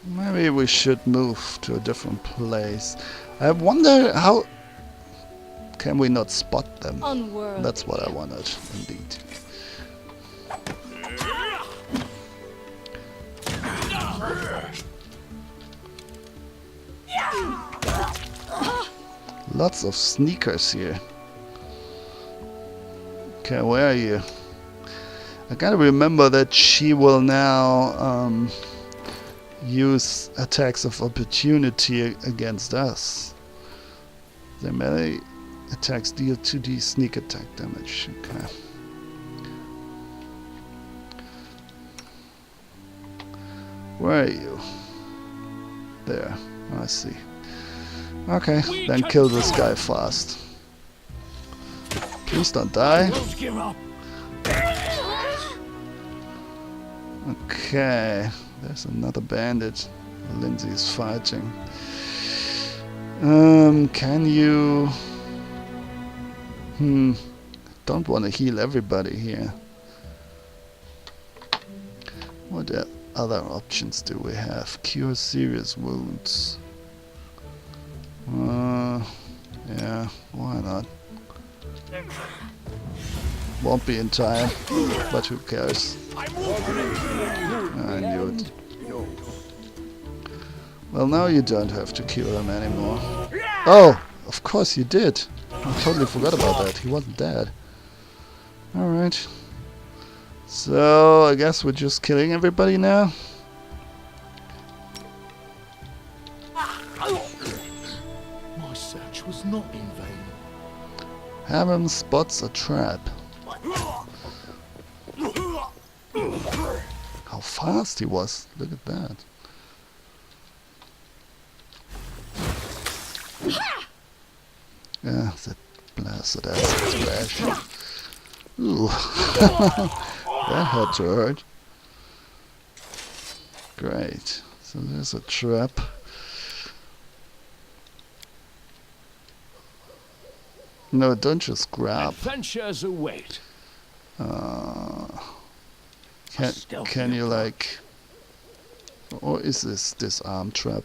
Maybe we should move to a different place. I wonder how... Can we not spot them? Unworthy. That's what I wanted, indeed. Lots of sneakers here. Okay, where are you? I gotta remember that she will now use attacks of opportunity against us. Their melee attacks deal 2d sneak attack damage. Okay. Where are you? There. I see. Okay, then kill this guy fast. Please don't die. Don't give up. Okay, there's another bandit. Lindsay's fighting. Can you... Don't want to heal everybody here. What other options do we have? Cure serious wounds. Yeah, why not? Won't be in time, but who cares? I knew it. Well, now you don't have to kill him anymore. Oh, of course you did. I totally forgot about that. He wasn't dead. Alright. So, I guess we're just killing everybody now. My search was not in vain. Harem spots a trap. fast he was. Look at that. Yeah, that blasted acid splash. Ooh. That had to hurt. Great. So there's a trap. No, don't just grab. Adventures await. Can you like... Or is this arm trap?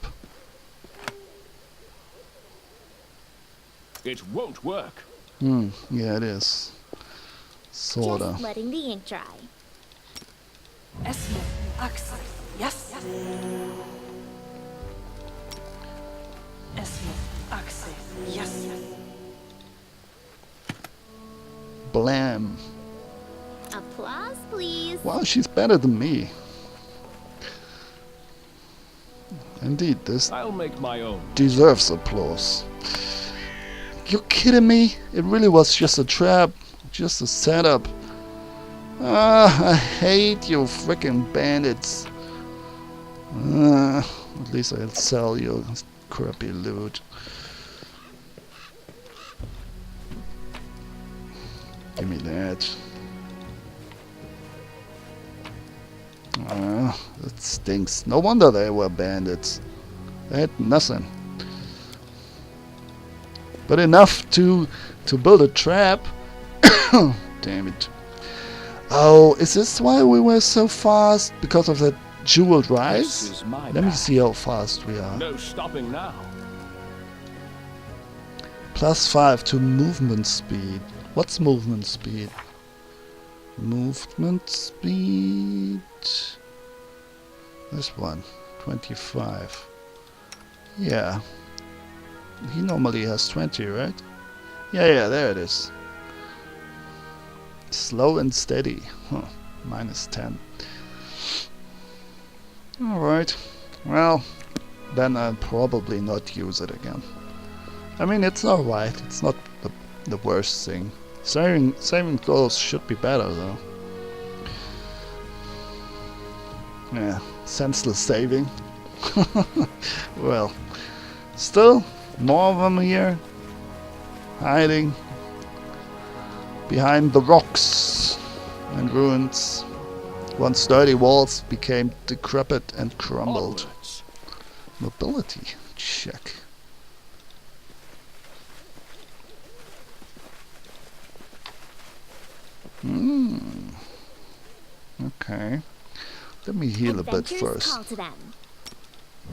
It won't work. Yeah, it is. Sorta. Just letting the ink dry. Esmith, Axel, yes. Esmith, Axel, yes. Blam. Applause, please. Wow, she's better than me. Indeed, this I'll make my own. deserves applause. You kidding me? It really was just a trap. Just a setup. I hate you freaking bandits. At least I'll sell you crappy loot. Give me that. That stinks. No wonder they were bandits. They had nothing. But enough to build a trap. Damn it. Oh, is this why we were so fast? Because of that jeweled rice? This is my Let me path. see how fast we are. No stopping now. +5 to movement speed. What's movement speed? Movement speed. This one. 25. Yeah. He normally has 20, right? Yeah, there it is. Slow and steady. Huh. -10. Alright. Well, then I'll probably not use it again. I mean, it's alright. It's not the worst thing. Saving throws should be better, though. Yeah, senseless saving. Well, still, more of them here. Hiding behind the rocks and ruins. Once sturdy walls became decrepit and crumbled. Onwards. Mobility, check. Okay. Let me heal a bit Adventures first. call to them.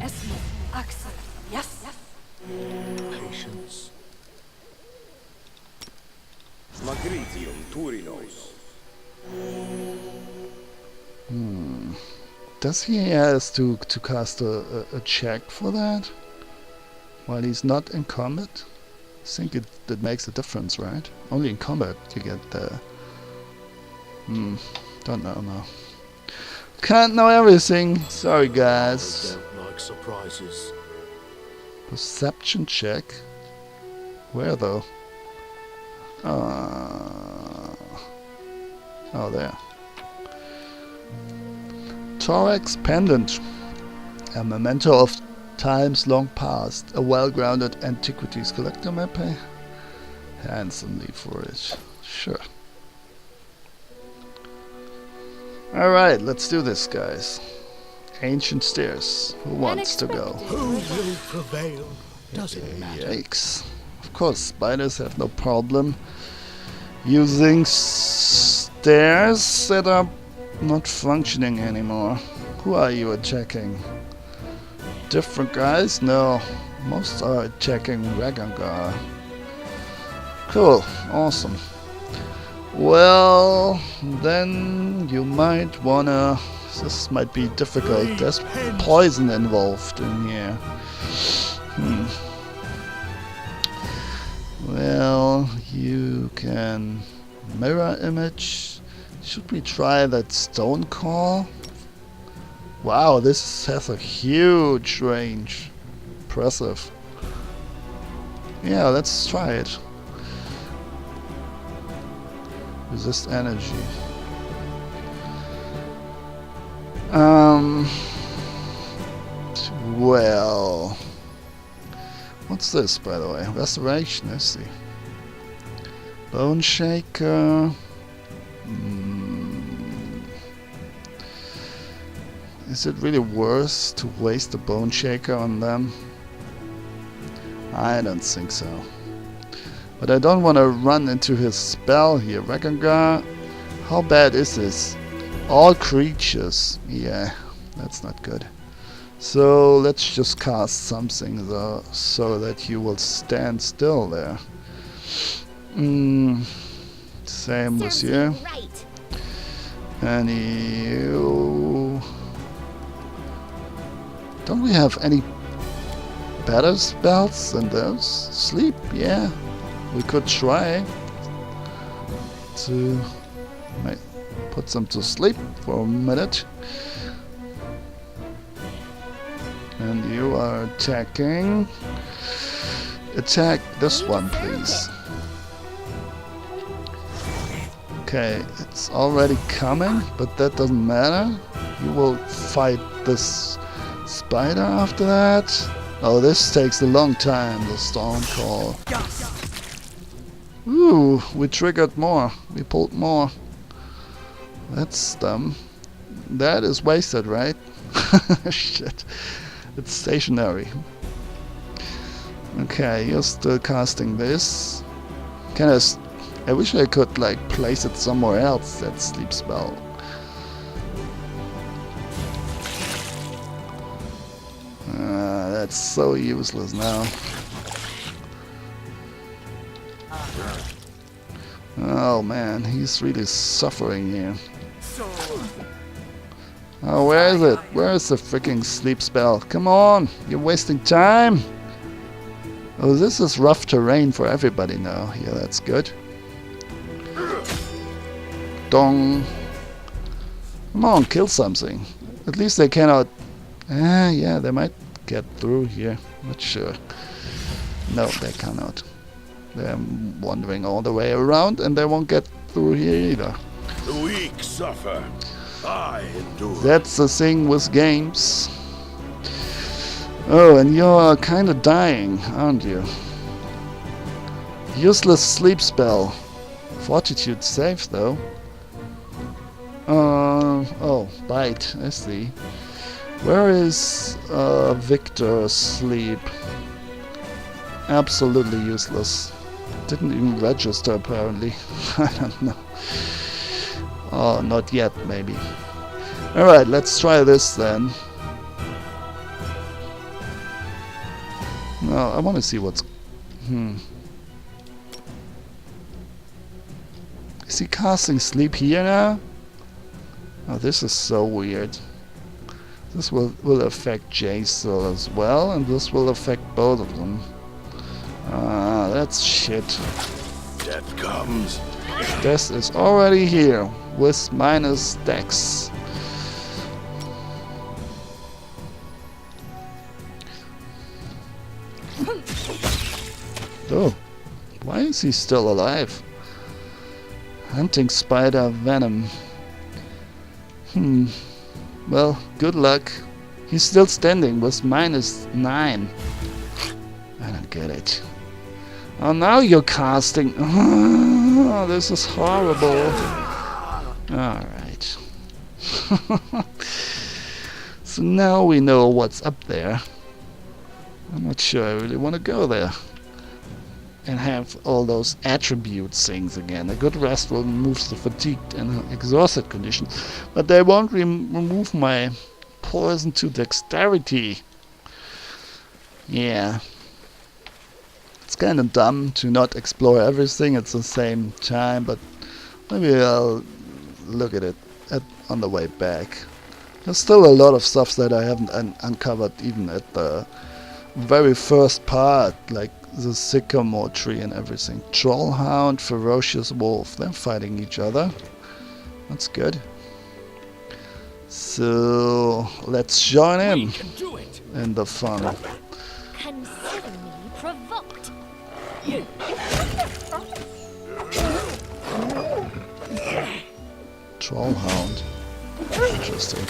Esmith, Axel, yes. Patience. Magritium Turinos. Does he has to cast a check for that? While he's not in combat? I think that makes a difference, right? Only in combat you get the... don't know now. Can't know everything. Sorry I guys. don't like surprises. Perception check. Where though? Oh, there. Thorax pendant. A memento of times long past. A well-grounded antiquities collector may pay handsomely for it. Sure. Alright, let's do this, guys. Ancient stairs. Who wants to go? Who will prevail? Doesn't matter. Yikes. Of course, spiders have no problem using stairs that are not functioning anymore. Who are you attacking? Different guys? No. Most are attacking Ragangar. Cool. Awesome. Well, then you might wanna... This might be difficult. There's poison involved in here. Well, you can mirror image. Should we try that stone call? Wow, this has a huge range. Impressive. Yeah, let's try it. Resist energy. Well, what's this, by the way? Restoration, I see. Bone Shaker. Is it really worth to waste a Bone Shaker on them? I don't think so. But I don't want to run into his spell here. Rakengar, how bad is this? All creatures. Yeah, that's not good. So let's just cast something though, so that you will stand still there. Same with Serves you. you right. And you... Don't we have any better spells than those? Sleep, yeah. We could try to put them to sleep for a minute. And you are attacking. Attack this one, please. Okay, it's already coming, but that doesn't matter. You will fight this spider after that. Oh, this takes a long time, the storm call. Ooh, we triggered more. We pulled more. That's dumb. That is wasted, right? Shit. It's stationary. Okay, you're still casting this. I wish I could like place it somewhere else, that sleep spell. That's so useless now. Oh man, he's really suffering here. Oh, where is it? Where is the freaking sleep spell? Come on, you're wasting time. Oh, this is rough terrain for everybody now. Yeah, that's good. Dong. Come on, kill something. At least they cannot... yeah, they might get through here. Not sure. No, they cannot. They're wandering all the way around and they won't get through here either. The weak suffer. I endure. That's the thing with games. Oh, and you're kind of dying, aren't you? Useless sleep spell. Fortitude save, though. Oh, bite, I see. Where is Victor's sleep? Absolutely useless. Didn't even register, apparently. I don't know. Oh, not yet, maybe. Alright, let's try this then. No, I want to see what's... Is he casting sleep here now? Oh, this is so weird. This will affect Jason as well, and this will affect both of them. Ah, that's shit. Death comes. Death is already here, with minus dex. Oh, why is he still alive? Hunting spider venom. Well, good luck. He's still standing with -9. I don't get it. Oh, now you're casting. Oh, this is horrible. Alright. So now we know what's up there. I'm not sure I really want to go there and have all those attribute things again. A good rest will remove the fatigued and exhausted condition, but they won't remove my poison to dexterity. Yeah. It's kind of dumb to not explore everything at the same time, but maybe I'll look at it on the way back. There's still a lot of stuff that I haven't uncovered even at the very first part, like the sycamore tree and everything. Trollhound, ferocious wolf, they're fighting each other. That's good. So let's join We in can do it. in the fun. Consider me provoked. Trollhound. Interesting.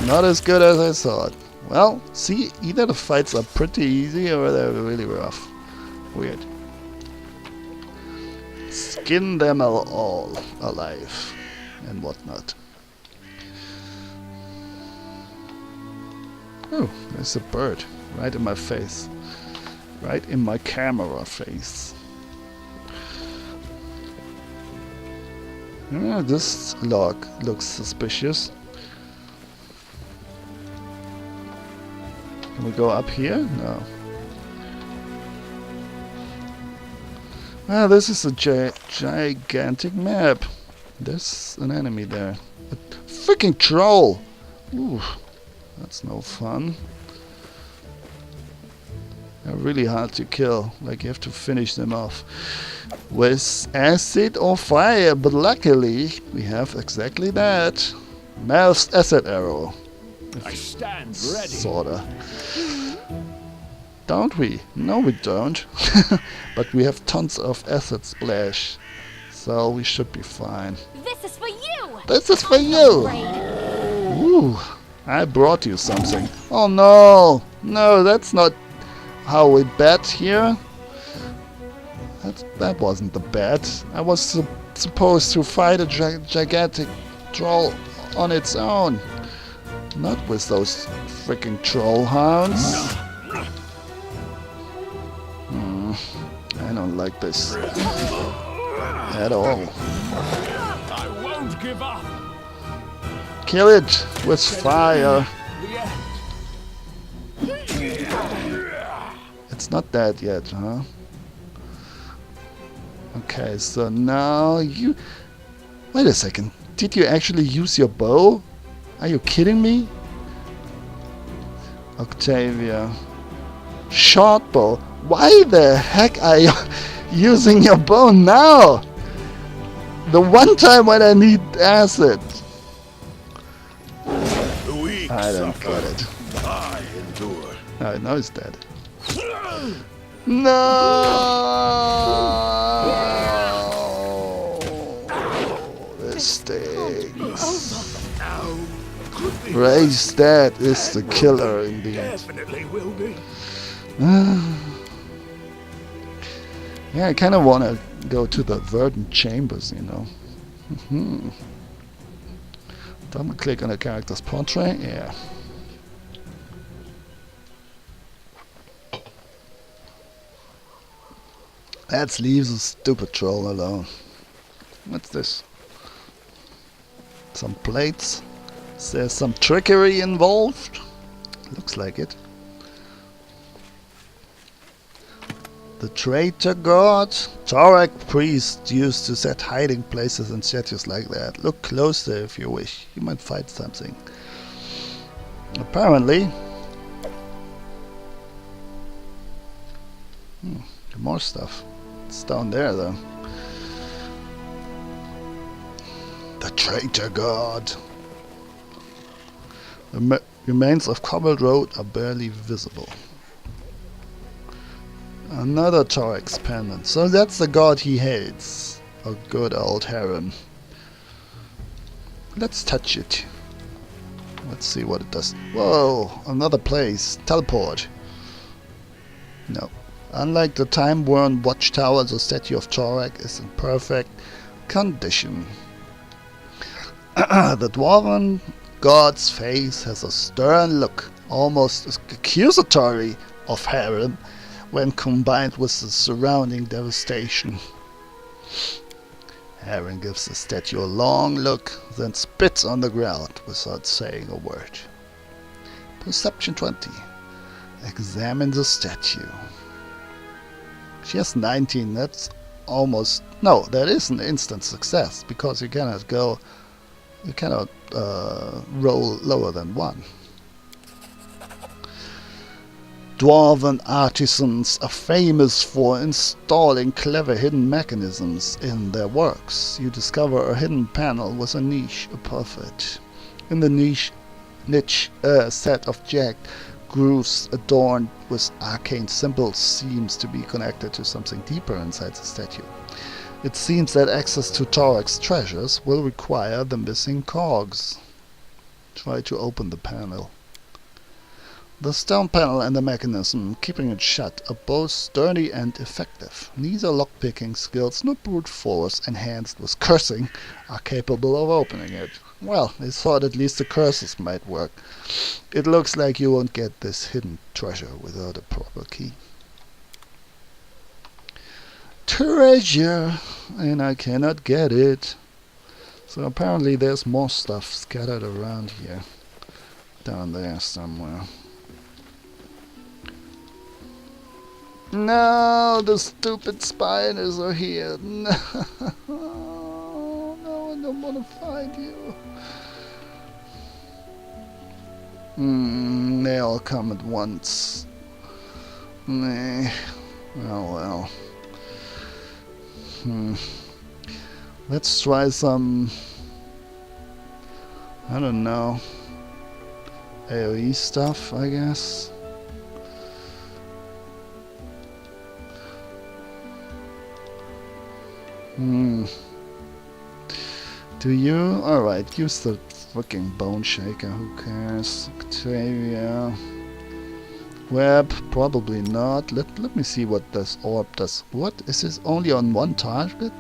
Not as good as I thought. Well, see, either the fights are pretty easy or they're really rough. Weird. Skin them all alive and whatnot. Oh, there's a bird right in my face. Right in my camera face. This log looks suspicious. Can we go up here? No. Ah, this is a gigantic map. There's an enemy there. A freaking troll! Ooh, that's no fun. They're really hard to kill. Like, you have to finish them off with acid or fire. But luckily, we have exactly that. Mel's acid arrow. I stand ready. Sorta. Don't we? No, we don't. But we have tons of acid splash. So we should be fine. This is for you! This is for I'm you! afraid. Ooh, I brought you something. Oh no! No, that's not how we bet here. That wasn't the bet. I was supposed to fight a gigantic troll on its own. Not with those freaking troll hounds. I don't like this at all. I won't give up. Kill it with fire. The end. It's not dead yet, huh? Okay, so now you... Wait a second. Did you actually use your bow? Are you kidding me? Octavia. Short bow. Why the heck are you using your bow now? The one time when I need acid. The weak I don't suffer. get it. I endure. Oh, now he's dead. No! This stings. Ray's dead is the killer indeed. Definitely will be. Yeah, I kind of want to go to the verdant chambers, you know. Double click on the character's portrait. Yeah. Let's leave the stupid troll alone. What's this? Some plates. Is there some trickery involved? Looks like it. The traitor god? Torak priest used to set hiding places in statues like that. Look closer if you wish. You might find something. Apparently. More stuff. It's down there though. The traitor god. The remains of cobbled road are barely visible. Another Torak's pendant. So that's the god he hates. A good old harem. Let's touch it. Let's see what it does. Whoa! Another place. Teleport. No. Unlike the time-worn watchtower, the statue of Torak is in perfect condition. The dwarven god's face has a stern look, almost accusatory of harem, when combined with the surrounding devastation. Harem gives the statue a long look, then spits on the ground without saying a word. Perception 20. Examine the statue. She has 19, that's almost... No, that is an instant success, because you cannot roll lower than 1. Dwarven artisans are famous for installing clever hidden mechanisms in their works. You discover a hidden panel with a niche above it. In the niche set of jagged grooves adorned with arcane symbols seems to be connected to something deeper inside the statue. It seems that access to Torak's treasures will require the missing cogs. Try to open the panel. The stone panel and the mechanism keeping it shut are both sturdy and effective. Neither lockpicking skills nor brute force enhanced with cursing are capable of opening it. Well, I thought at least the curses might work. It looks like you won't get this hidden treasure without a proper key. Treasure! And I cannot get it. So apparently there's more stuff scattered around here. Down there somewhere. No, the stupid spiders are here. No, no, I don't want to fight you. They all come at once. Nah. Oh well. Let's try some, I don't know, AoE stuff, I guess. Do you? Alright, use the fucking bone shaker, who cares? Octavia. Web, probably not. Let me see what this orb does. What? Is this only on one target?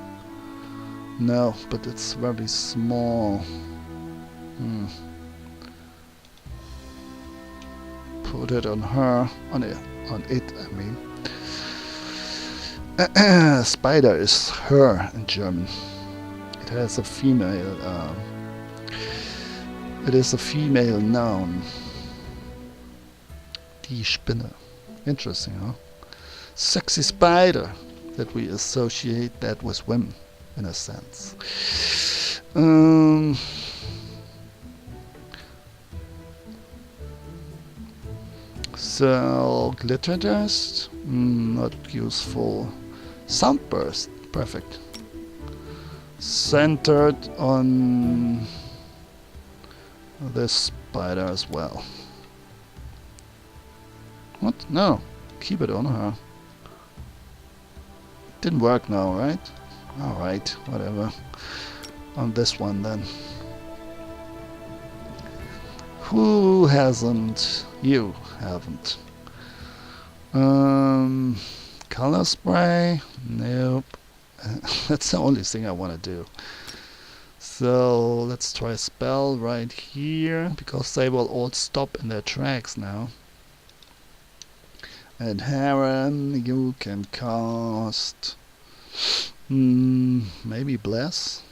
No, but it's very small. Put it on her. On it, I mean. Spider is her in German. It has a female. It is a female noun. Die Spinne. Interesting, huh? Sexy spider. That we associate that with women, in a sense. So, glitter dust? Not useful. Soundburst. Perfect. Centered on this spider as well. What? No. Keep it on her. Didn't work now, right? Alright, whatever. On this one then. Who hasn't? You haven't. Color spray? Nope. That's the only thing I want to do. So let's try a spell right here, because they will all stop in their tracks now. And Heron, you can cast maybe Bless?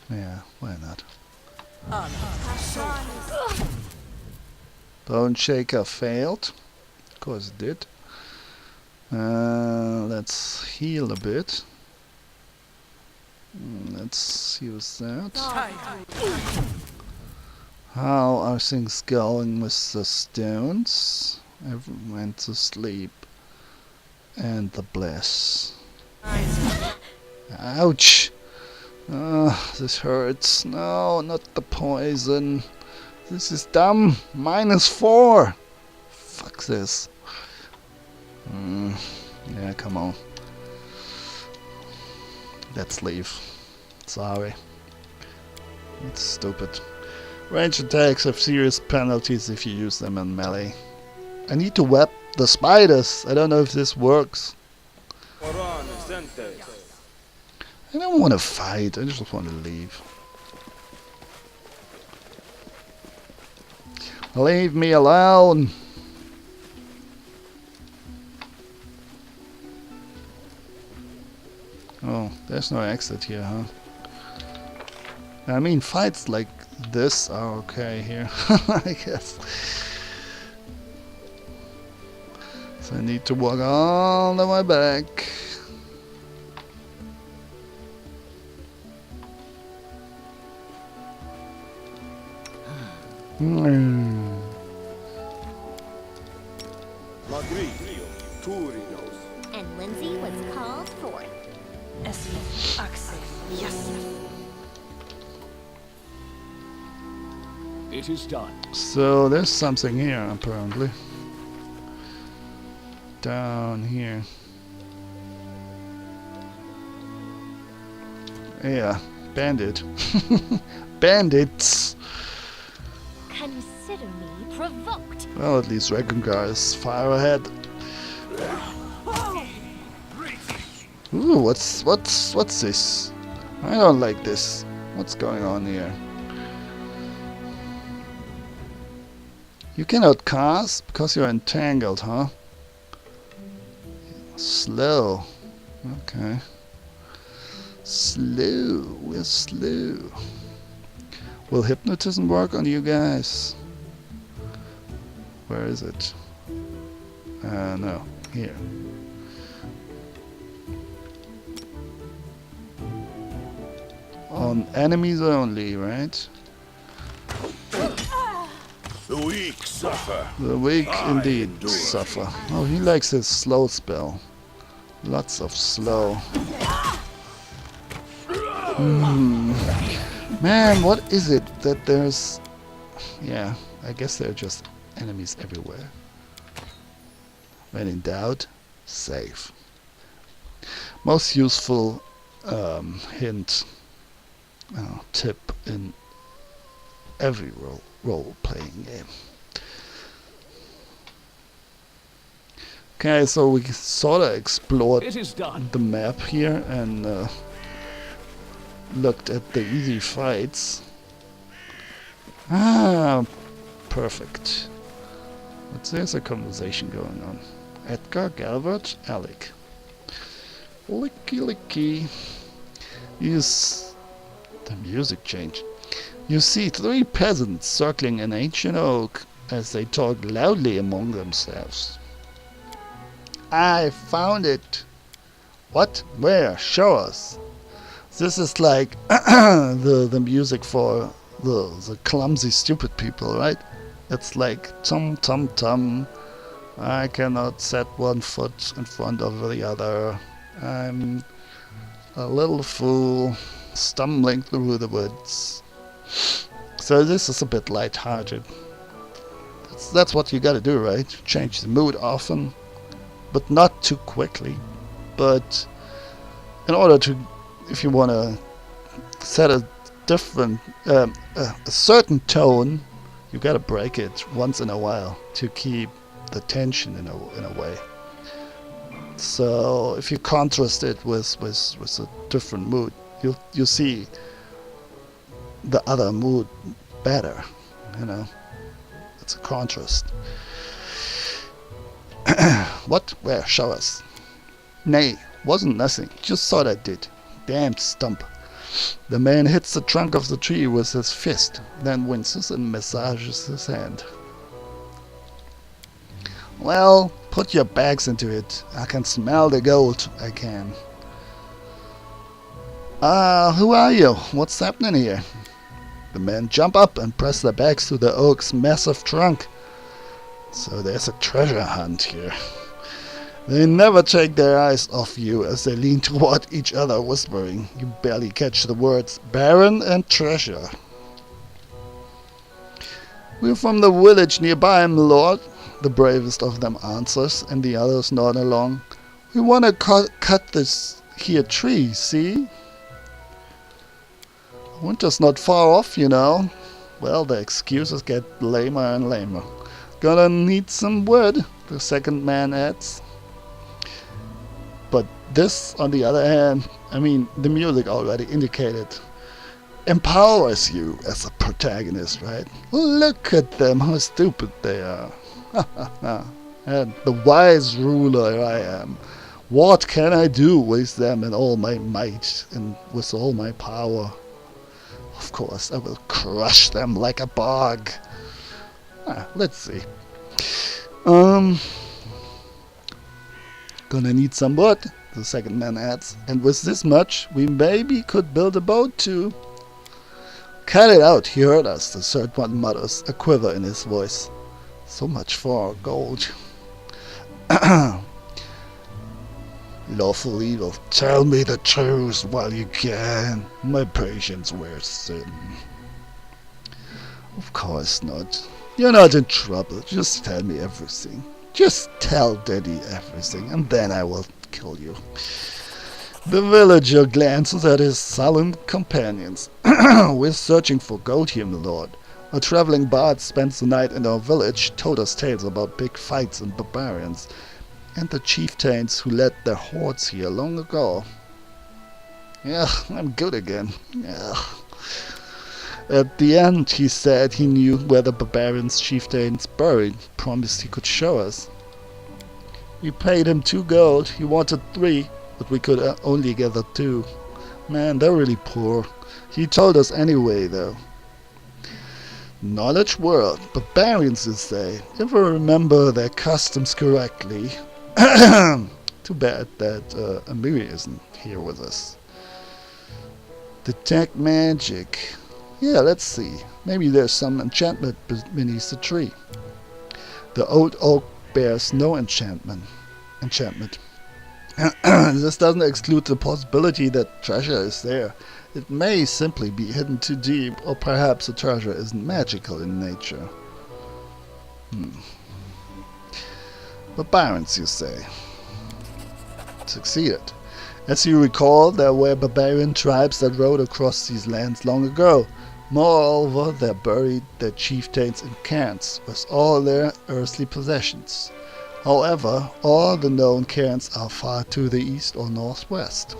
Yeah, why not? Bone Shaker failed. Of course it did. Let's heal a bit. Let's use that. How are things going with the stones? Everyone went to sleep. And the bless. Ouch! This hurts. No, not the poison. This is dumb. -4. Fuck this. Yeah, come on. Let's leave. Sorry. It's stupid. Range attacks have serious penalties if you use them in melee. I need to web the spiders. I don't know if this works. I don't want to fight. I just want to leave. Leave me alone. Oh, there's no exit here, huh? I mean, fights like this are okay here, I guess. So I need to walk all the way back. And Lindsay was called forth. It is done. So there's something here apparently. Down here. Yeah, bandit. bandits. Consider me provoked. Well, at least Regengar is far ahead. Ooh, what's this? I don't like this. What's going on here? You cannot cast because you're entangled, huh? Slow. Okay. Slow. We're slow. Will hypnotism work on you guys? Where is it? No. Here. On enemies only, right? The weak suffer. The weak I indeed endure. suffer. Oh, he likes his slow spell. Lots of slow. Man, what is it that there's... Yeah, I guess there are just enemies everywhere. When in doubt, save. Most useful hint, tip in every role-playing game. Okay, so we sort of explored It is done. the map here and looked at the easy fights. Ah, perfect. But there's a conversation going on. Edgar, Galbert, Alec. Licky licky. Use the music change. You see 3 peasants circling an ancient oak as they talk loudly among themselves. I found it. What? Where? Show us. This is like the music for the clumsy stupid people, right? It's like tum tum tum. I cannot set one foot in front of the other. I'm a little fool stumbling through the woods. So this is a bit light-hearted. That's what you gotta do, right? Change the mood often, but not too quickly. But in order to, if you wanna set a different, a certain tone, you gotta break it once in a while to keep the tension in a way. So if you contrast it with a different mood, you see the other mood better, you know. It's a contrast. What? Where? Show us. Nay, wasn't nothing. Just thought I did. Damned stump. The man hits the trunk of the tree with his fist, then winces and massages his hand. Well, put your bags into it. I can smell the gold. I can. Who are you? What's happening here? The men jump up and press their backs to the oak's massive trunk. So there's a treasure hunt here. They never take their eyes off you as they lean toward each other, whispering. You barely catch the words Baron and treasure. We're from the village nearby, my lord, the bravest of them answers, and the others nod along. We want to cut this here tree, see? Winter's not far off, you know. Well, the excuses get lamer and lamer. Gonna need some wood, the second man adds. But this, on the other hand, I mean, the music already indicated, empowers you as a protagonist, right? Look at them, how stupid they are. And the wise ruler I am. What can I do with them and all my might and with all my power? Of course, I will crush them like a bog. Let's see. Gonna need some wood, the second man adds. And with this much, we maybe could build a boat too. Cut it out, he heard us, the third one mutters, a quiver in his voice. So much for our gold. Lawful evil, tell me the truth while you can. My patience wears thin. Of course not. You're not in trouble. Just tell me everything. Just tell Daddy everything, and then I will kill you. The villager glances at his sullen companions. We're searching for gold here, my lord. A traveling bard spent the night in our village, told us tales about big fights and barbarians, and the chieftains who led their hordes here long ago. Yeah, I'm good again. Yeah. At the end, he said he knew where the barbarians' chieftains buried, promised he could show us. We paid him 2 gold, he wanted 3, but we could only gather 2. Man, they're really poor. He told us anyway, though. Knowledge world, barbarians, you say, if I remember their customs correctly. Too bad that Amiri isn't here with us. Detect magic. Yeah, let's see. Maybe there's some enchantment beneath the tree. The old oak bears no enchantment. This doesn't exclude the possibility that treasure is there. It may simply be hidden too deep, or perhaps the treasure isn't magical in nature. Barbarians, you say? Succeeded. As you recall, there were barbarian tribes that rode across these lands long ago. Moreover, they buried their chieftains in cairns with all their earthly possessions. However, all the known cairns are far to the east or northwest.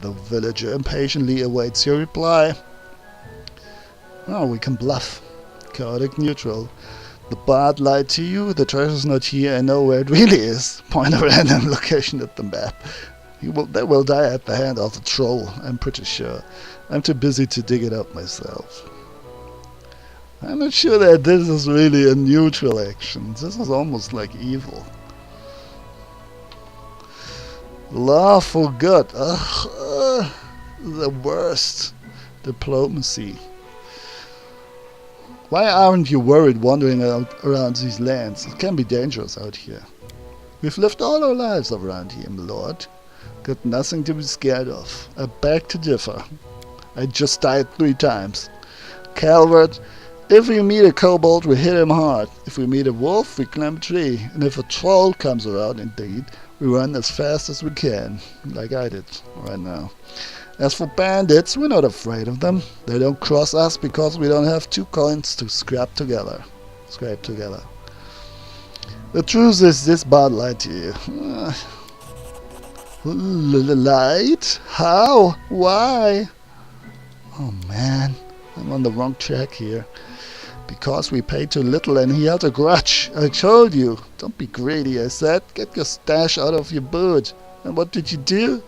The villager impatiently awaits your reply. Oh, we can bluff. Chaotic neutral. The bard lied to you, the treasure's not here, I know where it really is. Point a random location at the map. They will die at the hand of the troll, I'm pretty sure. I'm too busy to dig it up myself. I'm not sure that this is really a neutral action. This is almost like evil. Lawful good. The worst. Diplomacy. Why aren't you worried wandering around these lands? It can be dangerous out here. We've lived all our lives around here, my lord. Got nothing to be scared of. I beg to differ. I just died 3 times. Calvert, if we meet a kobold, we hit him hard. If we meet a wolf, we climb a tree. And if a troll comes around, indeed, we run as fast as we can, like I did right now. As for bandits, we're not afraid of them. They don't cross us because we don't have 2 coins to scrape together. The truth is, this bard lied to you. Lied? How? Why? Oh man, I'm on the wrong track here. Because we paid too little and he held a grudge. I told you. Don't be greedy, I said. Get your stash out of your boot. And what did you do?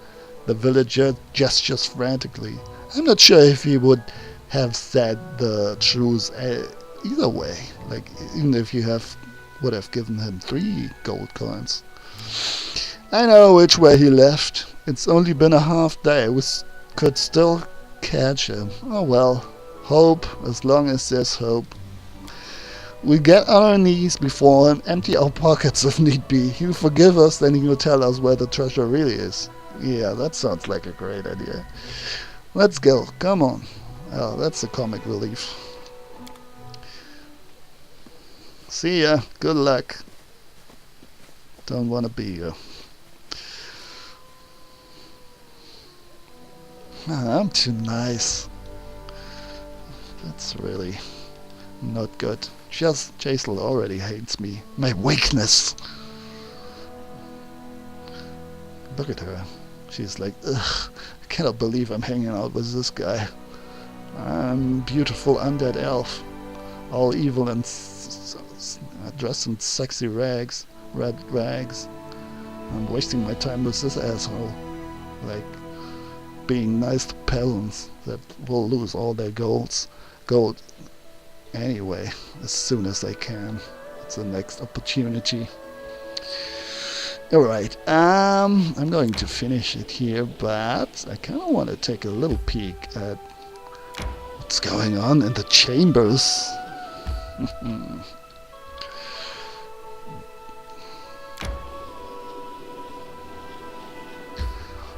The villager gestures frantically. I'm not sure if he would have said the truth either way. Like, even if you would have given him 3 gold coins. I know which way he left. It's only been a half day. We could still catch him. Oh well. Hope, as long as there's hope. We get on our knees before him, empty our pockets if need be. He'll forgive us, then he'll tell us where the treasure really is. Yeah, that sounds like a great idea. Let's go, come on. Oh, that's a comic relief. See ya, good luck. Don't want to be here. I'm too nice. That's really not good. Jaisal already hates me. My weakness. Look at her. She's like, ugh, I cannot believe I'm hanging out with this guy. I'm beautiful undead elf. All evil and dressed in sexy rags. Red rags. I'm wasting my time with this asshole. Like, being nice to peasants that will lose all their gold anyway, as soon as they can. It's the next opportunity. Alright, I'm going to finish it here, but I kind of want to take a little peek at what's going on in the chambers.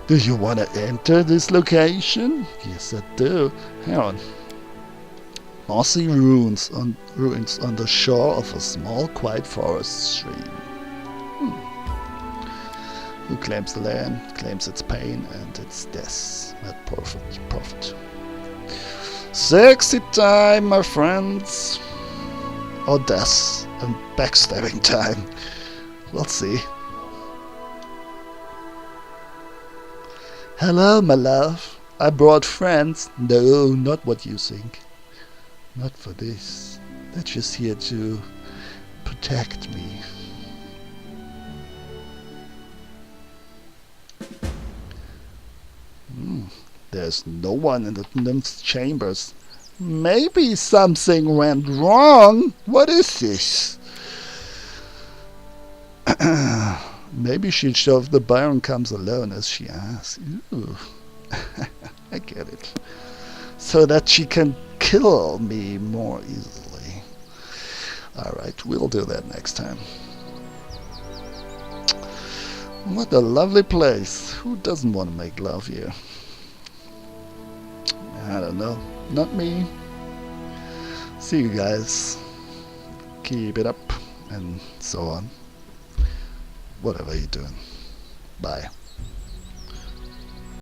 Do you want to enter this location? Yes, I do. Hang on. Mossy ruins on the shore of a small, quiet forest stream. Who claims the land, claims its pain and its death. At profit. Sexy time, my friends. Or death and backstabbing time. We'll see. Hello, my love. I brought friends. No, not what you think. Not for this. They're just here to protect me. There's no one in the nymph chambers. Maybe something went wrong. What is this? Maybe she'll show if the Baron comes alone as she asks. Ooh. I get it. So that she can kill me more easily. Alright, we'll do that next time. What a lovely place. Who doesn't want to make love here? I don't know. Not me. See you guys. Keep it up and so on. Whatever you're doing. Bye.